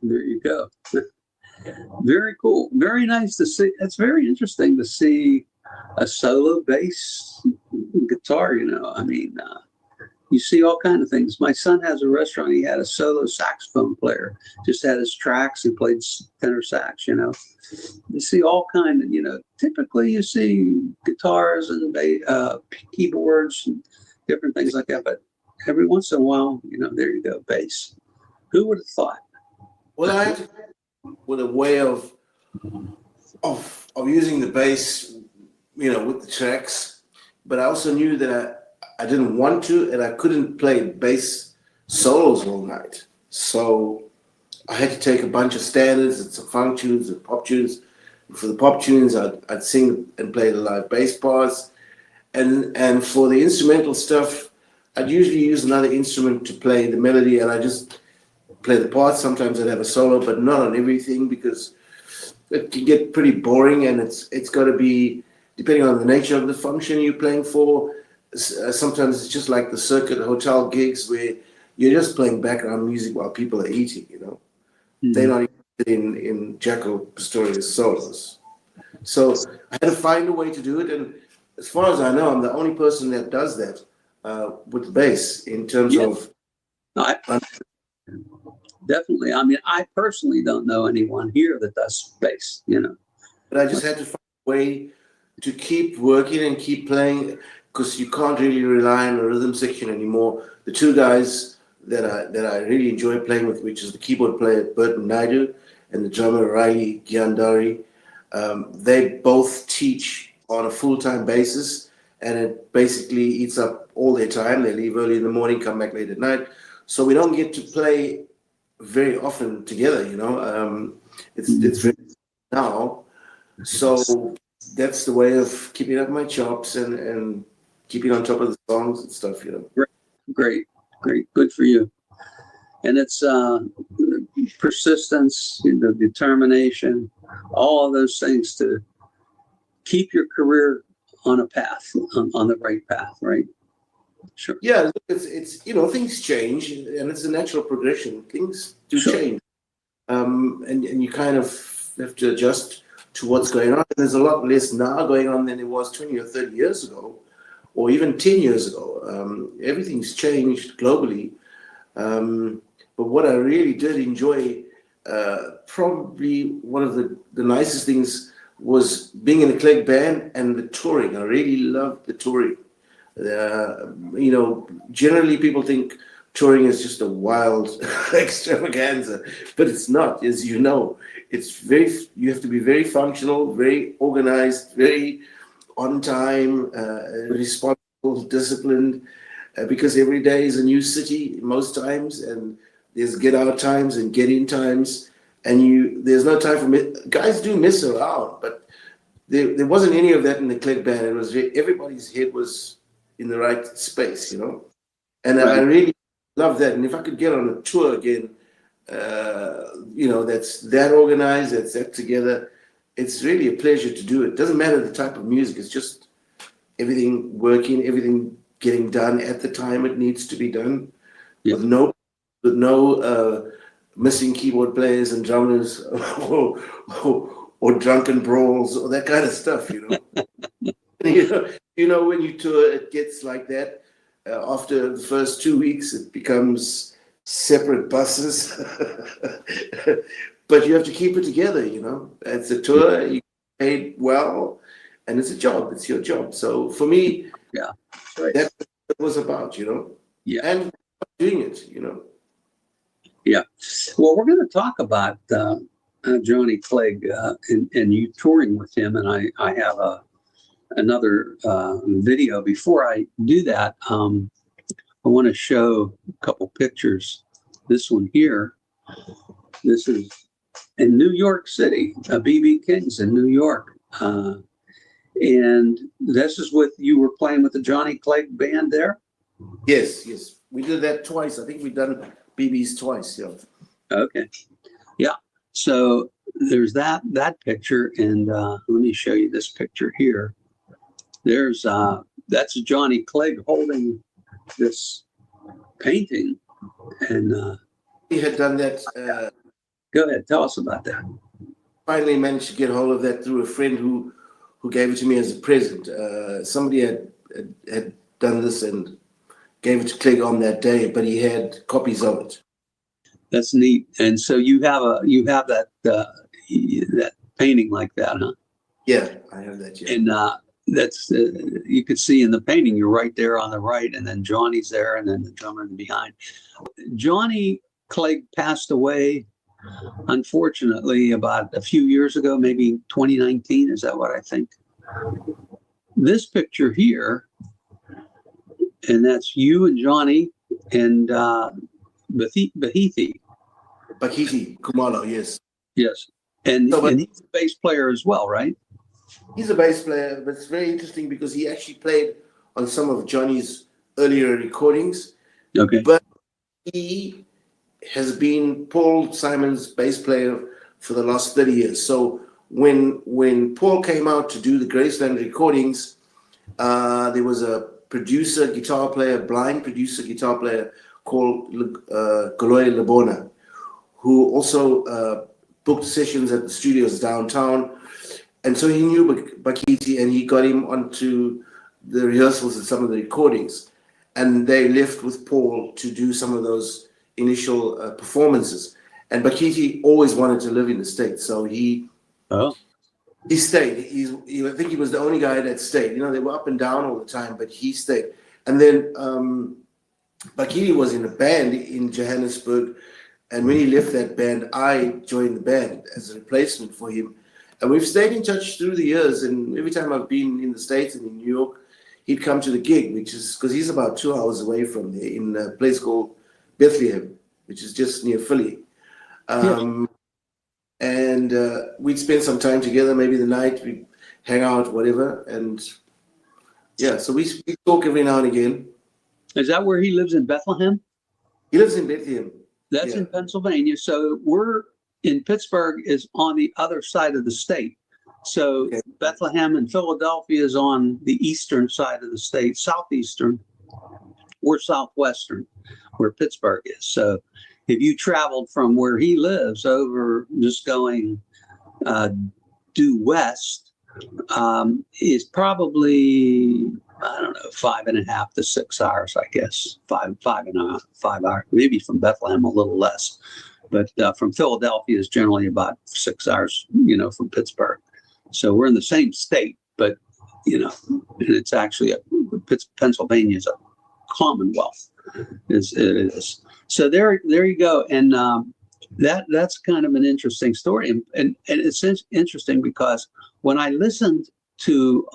There you go. Very cool. Very nice to see. It's very interesting to see a solo bass guitar. You see all kinds of things. My son has a restaurant. He had a solo saxophone player. Just had his tracks. He played tenor sax. You see all kinds of. Typically you see guitars and keyboards and different things like that. But every once in a while, there you go, bass. Who would have thought? Well, I had with a way of using the bass, with the tracks, but I also knew that I didn't want to, and I couldn't play bass solos all night. So I had to take a bunch of standards and some funk tunes and pop tunes. For the pop tunes, I'd sing and play the live bass parts, and for the instrumental stuff, I'd usually use another instrument to play the melody, and I just play the parts. Sometimes I'd have a solo, but not on everything because it can get pretty boring, and it's got to be depending on the nature of the function you're playing for. Sometimes it's just like the circuit hotel gigs where you're just playing background music while people are eating. Mm-hmm. They're not even in Jaco Pastorius solos. So I had to find a way to do it, and as far as I know, I'm the only person that does that with the bass in terms of. No, definitely. I mean, I personally don't know anyone here that does bass, you know. But I just had to find a way to keep working and keep playing, because you can't really rely on a rhythm section anymore. The two guys that I really enjoy playing with, which is the keyboard player Burton Naidu and the drummer Riley Giandari, they both teach on a full-time basis, and it basically eats up all their time. They leave early in the morning, come back late at night. So we don't get to play very often together, you know. It's very now. So that's the way of keeping up my chops and keeping on top of the songs and stuff, you know. Great. Good for you. And it's persistence, the determination, all of those things to keep your career on a path, on the right path, right? Sure. Yeah, it's you know, things change, and it's a natural progression. Things do change, and you kind of have to adjust to what's going on. And there's a lot less now going on than there was 20 or 30 years ago, or even 10 years ago. Everything's changed globally. But what I really did enjoy, probably one of the nicest things, was being in a Clegg band and the touring. I really loved the touring. You know, generally people think touring is just a wild extravaganza, but it's not. As you know, you have to be very functional, very organized, very on time, responsible, disciplined, because every day is a new city most times, and there's get out times and get in times, and there's no time for guys do mess around, but there wasn't any of that in the Clegg band. It was everybody's head was in the right space, you know, and I really love that. And if I could get on a tour again, you know, that's that organized, that's that together, it's really a pleasure to do it. Doesn't matter the type of music, it's just everything working, everything getting done at the time it needs to be done, with no missing keyboard players and drummers or drunken brawls or that kind of stuff, you know. You know, when you tour, it gets like that. After the first 2 weeks, it becomes separate buses. But you have to keep it together, you know. It's a tour, you get paid well, and it's a job. It's your job. So for me, that's what it was about, you know. Yeah. And doing it, you know. Yeah. Well, we're going to talk about Johnny Clegg and you touring with him, and I have another video. Before I do that, I want to show a couple pictures. This one here, this is in New York City, BB King's in New York. And this is you were playing with the Johnny Clegg band there? Yes. We did that twice. I think we've done BB's twice, yeah. Okay. Yeah. So there's that picture, and let me show you this picture here. There's that's Johnny Clegg holding this painting, and he had done that. Go ahead, tell us about that. Finally managed to get hold of that through a friend who gave it to me as a present. Somebody had done this and gave it to Clegg on that day, but he had copies of it. That's neat. And so you have that that painting like that, huh? Yeah, I have that. Yeah. And that's you could see in the painting, you're right there on the right, and then Johnny's there, and then the drummer behind. Johnny Clegg passed away, unfortunately, about a few years ago, maybe 2019. Is that what I think? This picture here, and that's you and Johnny and Bahiti Kumalo, yes. Yes. And he's a bass player as well, right? He's a bass player, but it's very interesting because he actually played on some of Johnny's earlier recordings. Okay. But he has been Paul Simon's bass player for the last 30 years. So when Paul came out to do the Graceland recordings, there was a blind producer guitar player called Galoy Labona, who also booked sessions at the studios downtown. And so he knew Bakiti, and he got him onto the rehearsals and some of the recordings. And they left with Paul to do some of those initial performances. And Bakiti always wanted to live in the States, so he stayed. I think he was the only guy that stayed. They were up and down all the time, but he stayed. And then Bakiti was in a band in Johannesburg, and when he left that band, I joined the band as a replacement for him. And we've stayed in touch through the years, and every time I've been in the States and in New York, he'd come to the gig, which is because he's about 2 hours away from there in a place called Bethlehem, which is just near Philly. And we'd spend some time together, maybe the night, we'd hang out, whatever. And yeah, so we talk every now and again. Is that where he lives, in Bethlehem? He lives in Bethlehem. That's in Pennsylvania. So we're in Pittsburgh is on the other side of the state. So Bethlehem and Philadelphia is on the eastern side of the state, southeastern. We're southwestern, where Pittsburgh is. So if you traveled from where he lives over just going due west, is probably, I don't know, 5.5 to 6 hours, I guess. 5 hours, maybe from Bethlehem a little less. But from Philadelphia is generally about 6 hours, from Pittsburgh. So we're in the same state, but, and it's actually Pennsylvania is a commonwealth. It is. So there you go. And that's kind of an interesting story. And it's interesting because when I listened to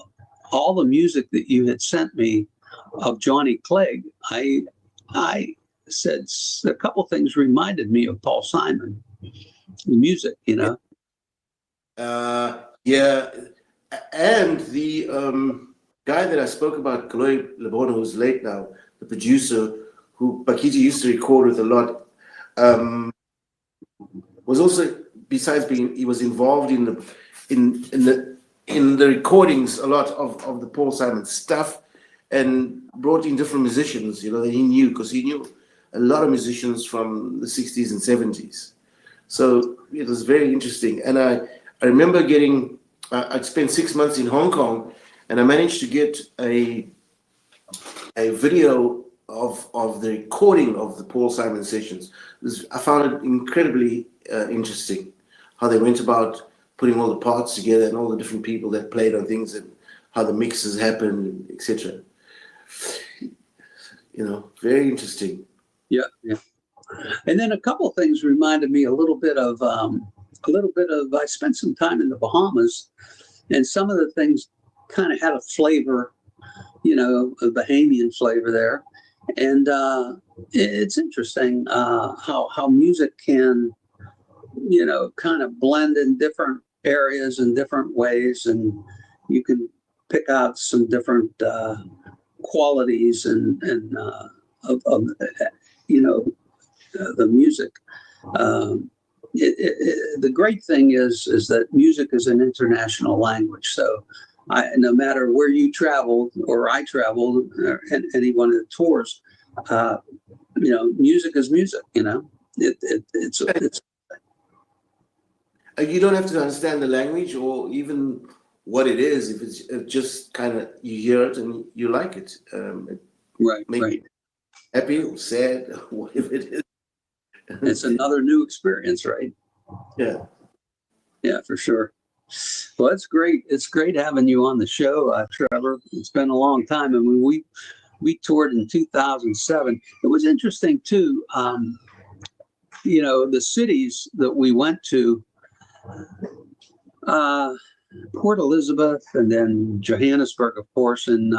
all the music that you had sent me of Johnny Clegg, I said a couple things reminded me of Paul Simon, the music, Yeah, and the guy that I spoke about, Chloe Lebona, who's late now, the producer, who Bakiti used to record with a lot, was also, besides being, he was involved in the recordings a lot of the Paul Simon stuff, and brought in different musicians, that he knew, because he knew a lot of musicians from the 60s and 70s. So it was very interesting. And I remember getting, I'd spent 6 months in Hong Kong, and I managed to get a video of the recording of the Paul Simon sessions. I found it incredibly interesting, how they went about putting all the parts together and all the different people that played on things and how the mixes happened, etc. Very interesting. Yeah. And then a couple of things reminded me a little bit of I spent some time in the Bahamas, and some of the things kind of had a flavor, a Bahamian flavor there. And it's interesting how music can, kind of blend in different areas in different ways, and you can pick out some different qualities and of the music. The great thing is that music is an international language. So no matter where you traveled or I traveled or any one of the tours, music is music. It's you don't have to understand the language or even what it is. If it's just kind of, you hear it and you like it. Right. Happy or sad, whatever it is. It's another new experience, right? Yeah, for sure. Well, it's great. It's great having you on the show, Trevor. It's been a long time. I mean, we toured in 2007. It was interesting too. The cities that we went to, Port Elizabeth, and then Johannesburg, of course. And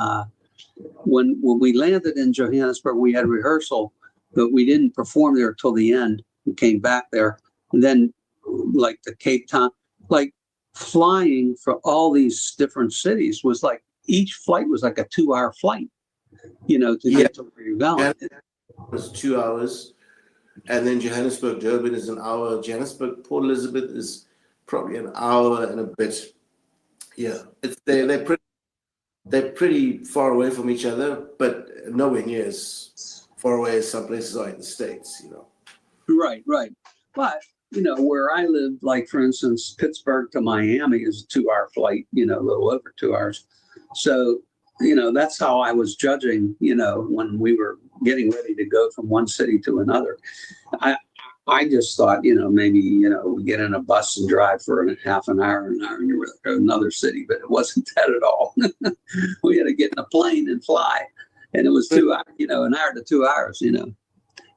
when we landed in Johannesburg, we had rehearsal, but we didn't perform there till the end. We came back there, and then like the Cape Town, like flying for all these different cities was like, each flight was like a 2-hour flight, to get to where you're going. It was 2 hours, and then Johannesburg, Durban is an hour. Johannesburg, Port Elizabeth is probably an hour and a bit. Yeah, they're pretty far away from each other, but nowhere near as far away as some places are in the States, Right. But where I lived, like for instance, Pittsburgh to Miami is a 2-hour flight, a little over 2 hours. So, that's how I was judging, when we were getting ready to go from one city to another. I just thought, maybe, we get in a bus and drive for half an hour, and you're to another city, but it wasn't that at all. We had to get in a plane and fly. And it was 2 hours, an hour to 2 hours,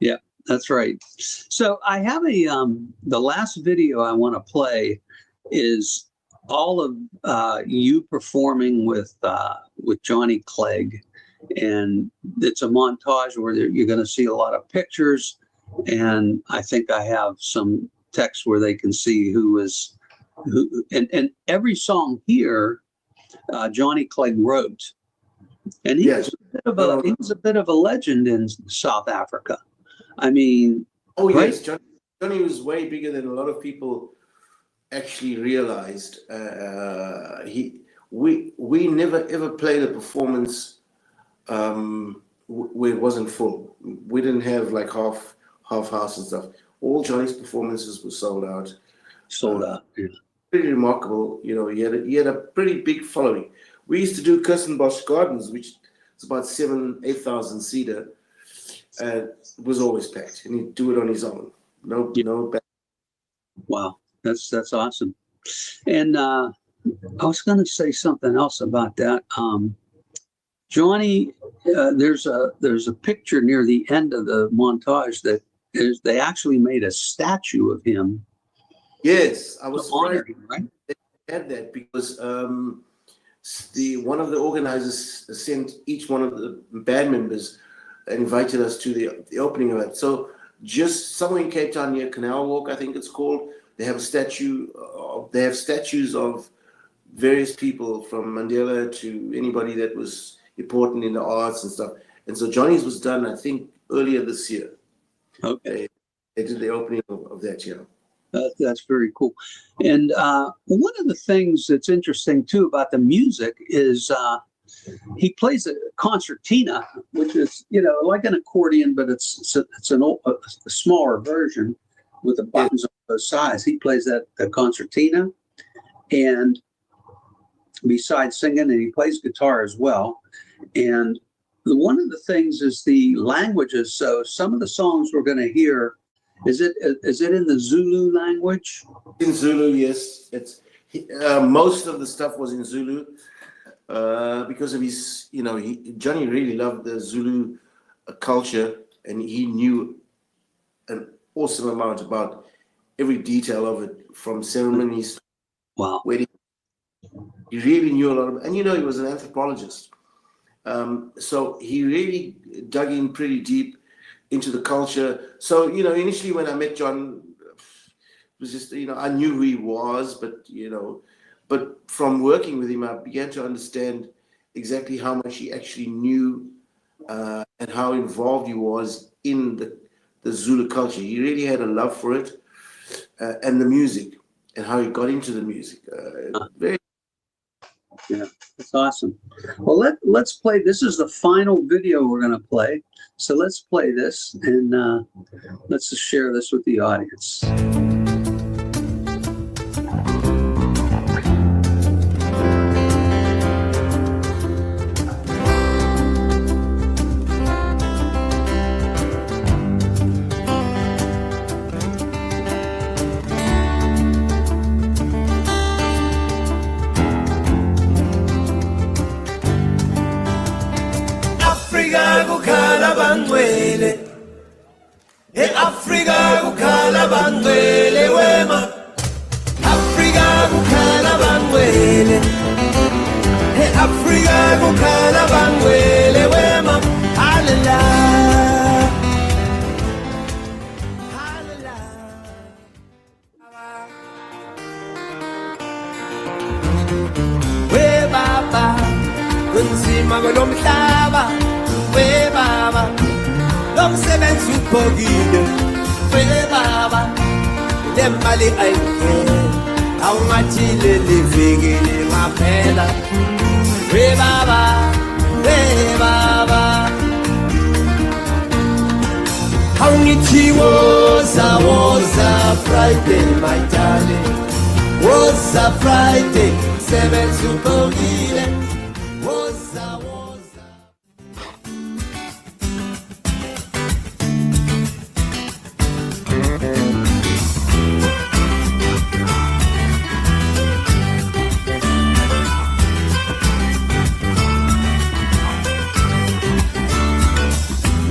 Yeah, that's right. So I have the last video I want to play is all of you performing with Johnny Clegg. And it's a montage where you're going to see a lot of pictures. And I think I have some text where they can see who. And every song here, Johnny Clegg wrote. And he was a bit of a legend in South Africa. I mean, right? Yes, Johnny was way bigger than a lot of people actually realized. We never ever played a performance where it wasn't full. We didn't have like half house and stuff. All Johnny's performances were sold out. Yeah. Pretty remarkable. He had a pretty big following. We used to do Kirstenbosch Gardens, which is about 8,000 seater. It was always packed, and he'd do it on his own. No back. Wow, that's awesome. And I was going to say something else about that. Johnny, there's a picture near the end of the montage that they actually made a statue of him. Yes, I was honored him, right? They had that because one of the organizers sent each one of the band members and invited us to the opening of it. So just somewhere in Cape Town near Canal Walk, I think it's called, they have a statue. They have statues of various people from Mandela to anybody that was important in the arts and stuff. And so Johnny's was done, I think, earlier this year. Okay. They did the opening of that year. That's very cool. And one of the things that's interesting too about the music is he plays a concertina, which is like an accordion, but it's a smaller version with the buttons on both sides. He plays the concertina, and besides singing, and he plays guitar as well. And one of the things is the languages. So some of the songs we're going to hear. Is it in the Zulu language? In Zulu, yes. It's most of the stuff was in Zulu because of his. Johnny really loved the Zulu culture, and he knew an awesome amount about every detail of it, from ceremonies. Wow. Wedding. He really knew a lot of, and he was an anthropologist, so he really dug in pretty deep into the culture. So, initially when I met John, it was just, I knew who he was, but from working with him, I began to understand exactly how much he actually knew and how involved he was in the Zulu culture. He really had a love for it and the music and how he got into the music. Yeah, that's awesome. Well, let's play. This is the final video we're going to play. So let's play this, and let's just share this with the audience. Africa kukhala bangwele wema, Africa kukhala bangwele, Africa kukhala bangwele wema, hallelujah, hallelujah. We baba, kunzima kwelomhlaba, we baba. Lomsebenzi uphokile we baba, le mali ayingene awungathi leli viki lingaphela. We baba, Angithi woza Friday my darling, woza Friday sebenza ubongile, woza.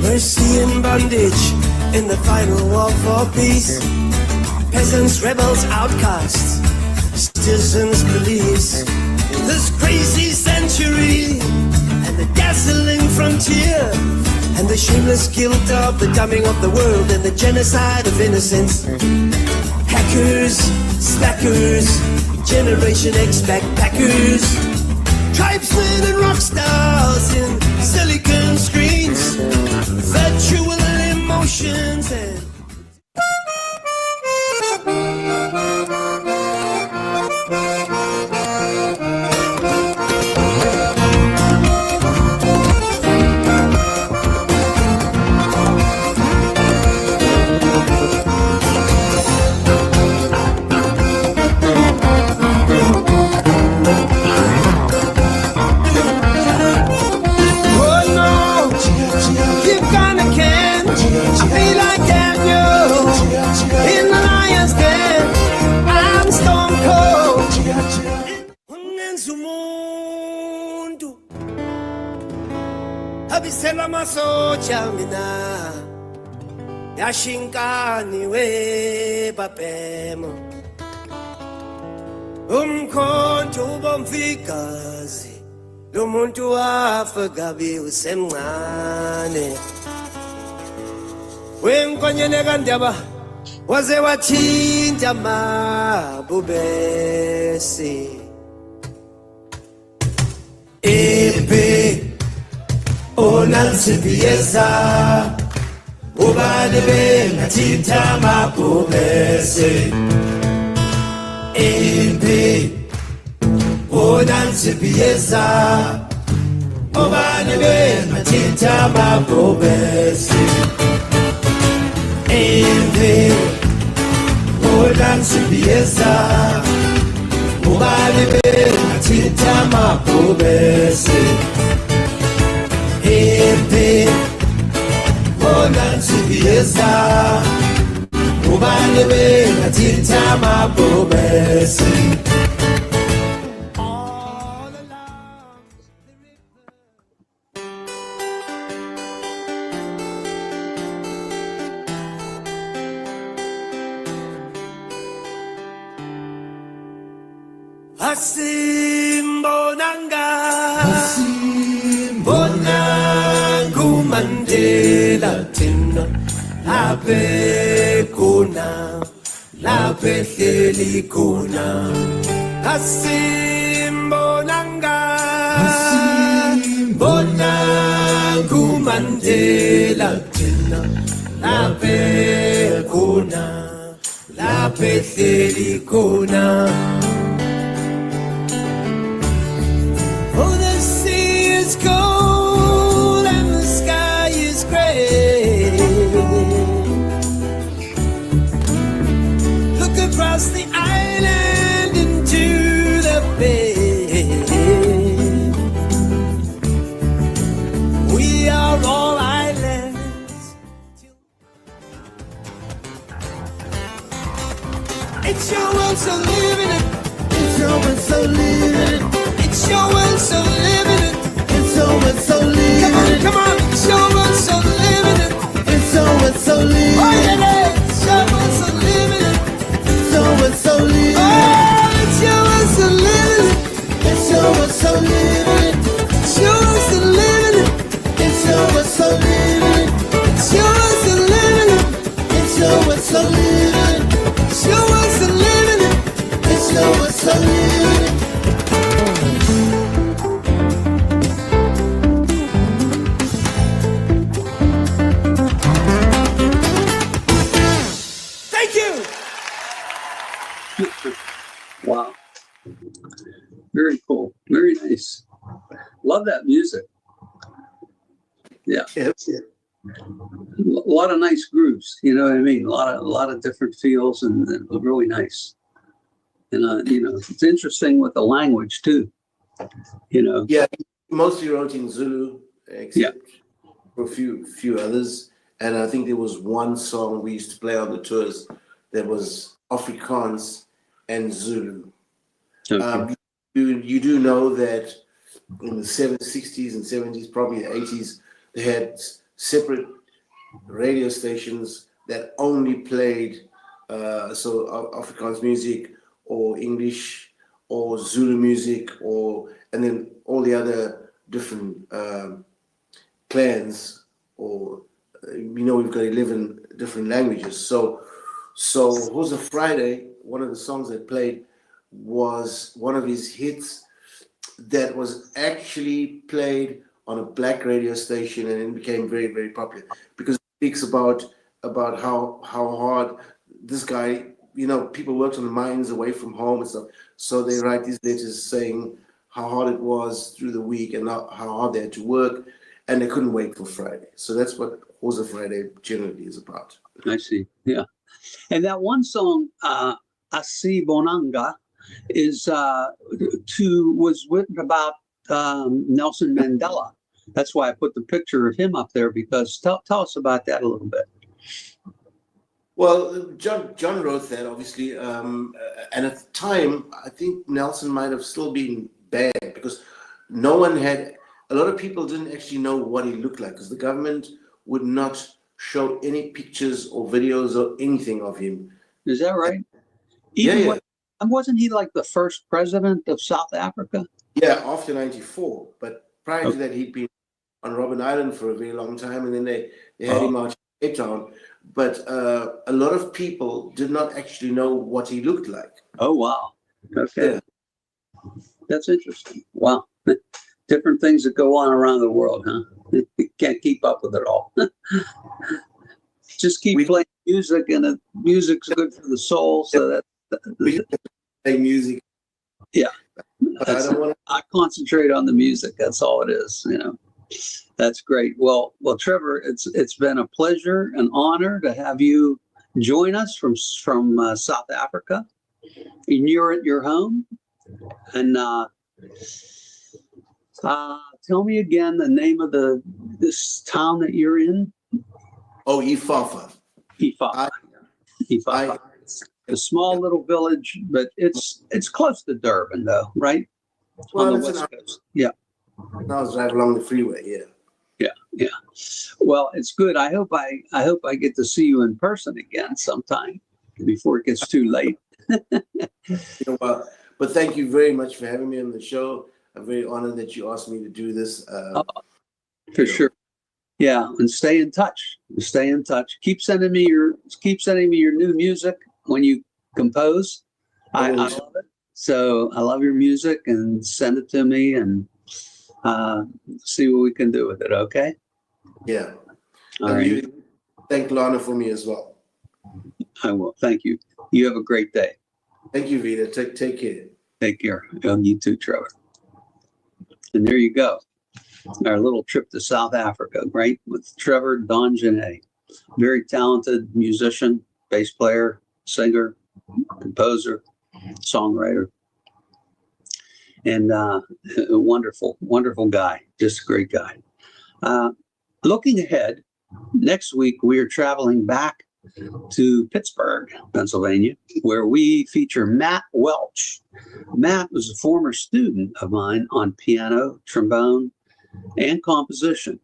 Mercy and bondage in the final war for peace. Peasants, rebels, outcasts, citizens, police. In this crazy century and the dazzling frontier and the shameless guilt of the dumbing of the world and the genocide of innocence. Hackers, slackers, Generation X backpackers, tribesmen and rock stars in silicon screens, virtual emotions and abisela masoja mina yashinkani we babhemo umkhonto ubomfikazi lo muntu wafa gabi usemncane wenkonyene kandaba waze wathinta amabubesi onansibieza ubani bengathinta amabubesi onansibieza ubani bengathinta amabubesi onansibieza ubani bengathinta amabubesi onansibieza ubani bengathinta amabubesi. Asimbonanga Mandela thina laphe khona laphe hleli khona asimbonanga Mandela thina laphe khona laphe hleli khona. Oh, the sea is cold and the sky is gray. Look across the island into the bay. We are all islands. It's your world, so live in it. It's your world, so live in it. It's your world, so live in it. It's your world, so live in it. Come on, it's your world, so live in it. It's your world, so live in it. Oh, yeah, it's your world, so live in it. It's your world, so live in it. Oh, it's your world, so live in it. It's your world, so live in it. It's your world, so live in it. It's your world, so live in it. It's your world, so live in it. It's your world, so live in it. It's your world, so live in it. It's your world, so live in it. Wow. Very cool. Very nice. Love that music. Yeah. Yes. lot of nice grooves. You know what I mean? A lot of different feels and really nice. And you know, it's interesting with the language too. You know. Yeah, he mostly wrote in Zulu, except for a few others. And I think there was one song we used to play on the tours that was Afrikaans and Zulu. Okay. You do know that in the 60s and 70s, probably the 80s, they had separate radio stations that only played Afrikaans music or English or Zulu music, and then all the other different clans, or we've got 11 different languages. So Hosa Friday, one of the songs that played was one of his hits that was actually played on a black radio station, and it became very, very popular because it speaks about how hard this guy, people worked on the mines away from home and stuff. So they write these letters saying how hard it was through the week and how hard they had to work, and they couldn't wait for Friday. So that's what Hosa Friday generally is about. I see. Yeah. And that one song, Asi Bonanga, was written about Nelson Mandela. That's why I put the picture of him up there, because tell us about that a little bit. Well, John wrote that, obviously, and at the time, I think Nelson might have still been bad, because a lot of people didn't actually know what he looked like, because the government would not show any pictures or videos or anything of him. Is that right? Yeah. Wasn't he like the first president of South Africa? Yeah, after 94. But prior to that, he'd been on Robben Island for a very long time, and then they had him out in Cape Town. But a lot of people did not actually know what he looked like. Oh, wow. Okay. Yeah. That's interesting. Wow. Different things that go on around the world, huh? You can't keep up with it all. Just keep playing music, and music's good for the soul. So we play music. Yeah. But I concentrate on the music. That's all it is, That's great. Well, Trevor, it's been a pleasure, an honor to have you join us from South Africa. And you're at your home. And tell me again the name of this town that you're in. Oh, E25. E25. A small little village, but it's close to Durban, though, right? Well, on the West Coast. Yeah. I was driving along the freeway. Yeah. Well, it's good. I hope I get to see you in person again sometime before it gets too late. But thank you very much for having me on the show. I'm very honored that you asked me to do this. For sure. Yeah, and stay in touch. Keep sending me your new music when you compose. I love it. So I love your music, and send it to me, and see what we can do with it. Okay. Yeah. All right. You thank Lana for me as well. I will. Thank you. You have a great day. Thank you, Vita. Take care. Take care. You too, Trevor. And there you go. Our little trip to South Africa, right? With Trevor Donjeany. Very talented musician, bass player, singer, composer, songwriter. And a wonderful, wonderful guy. Just a great guy. Looking ahead, next week we are traveling back to Pittsburgh, Pennsylvania, where we feature Matt Welch. Matt was a former student of mine on piano, trombone, and composition.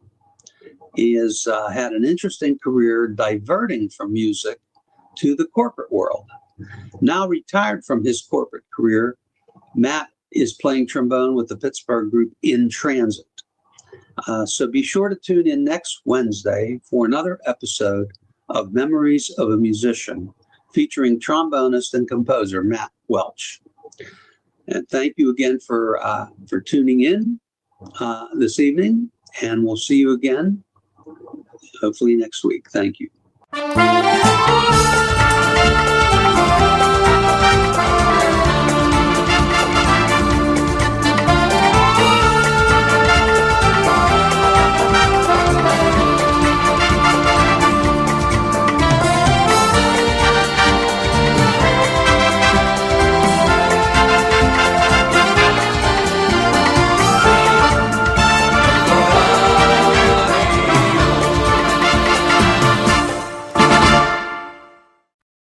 He has had an interesting career diverting from music to the corporate world. Now retired from his corporate career, Matt is playing trombone with the Pittsburgh group In Transit. So be sure to tune in next Wednesday for another episode of Memories of a Musician, featuring trombonist and composer Matt Welch. And thank you again for tuning in this evening, and we'll see you again hopefully next week. Thank you.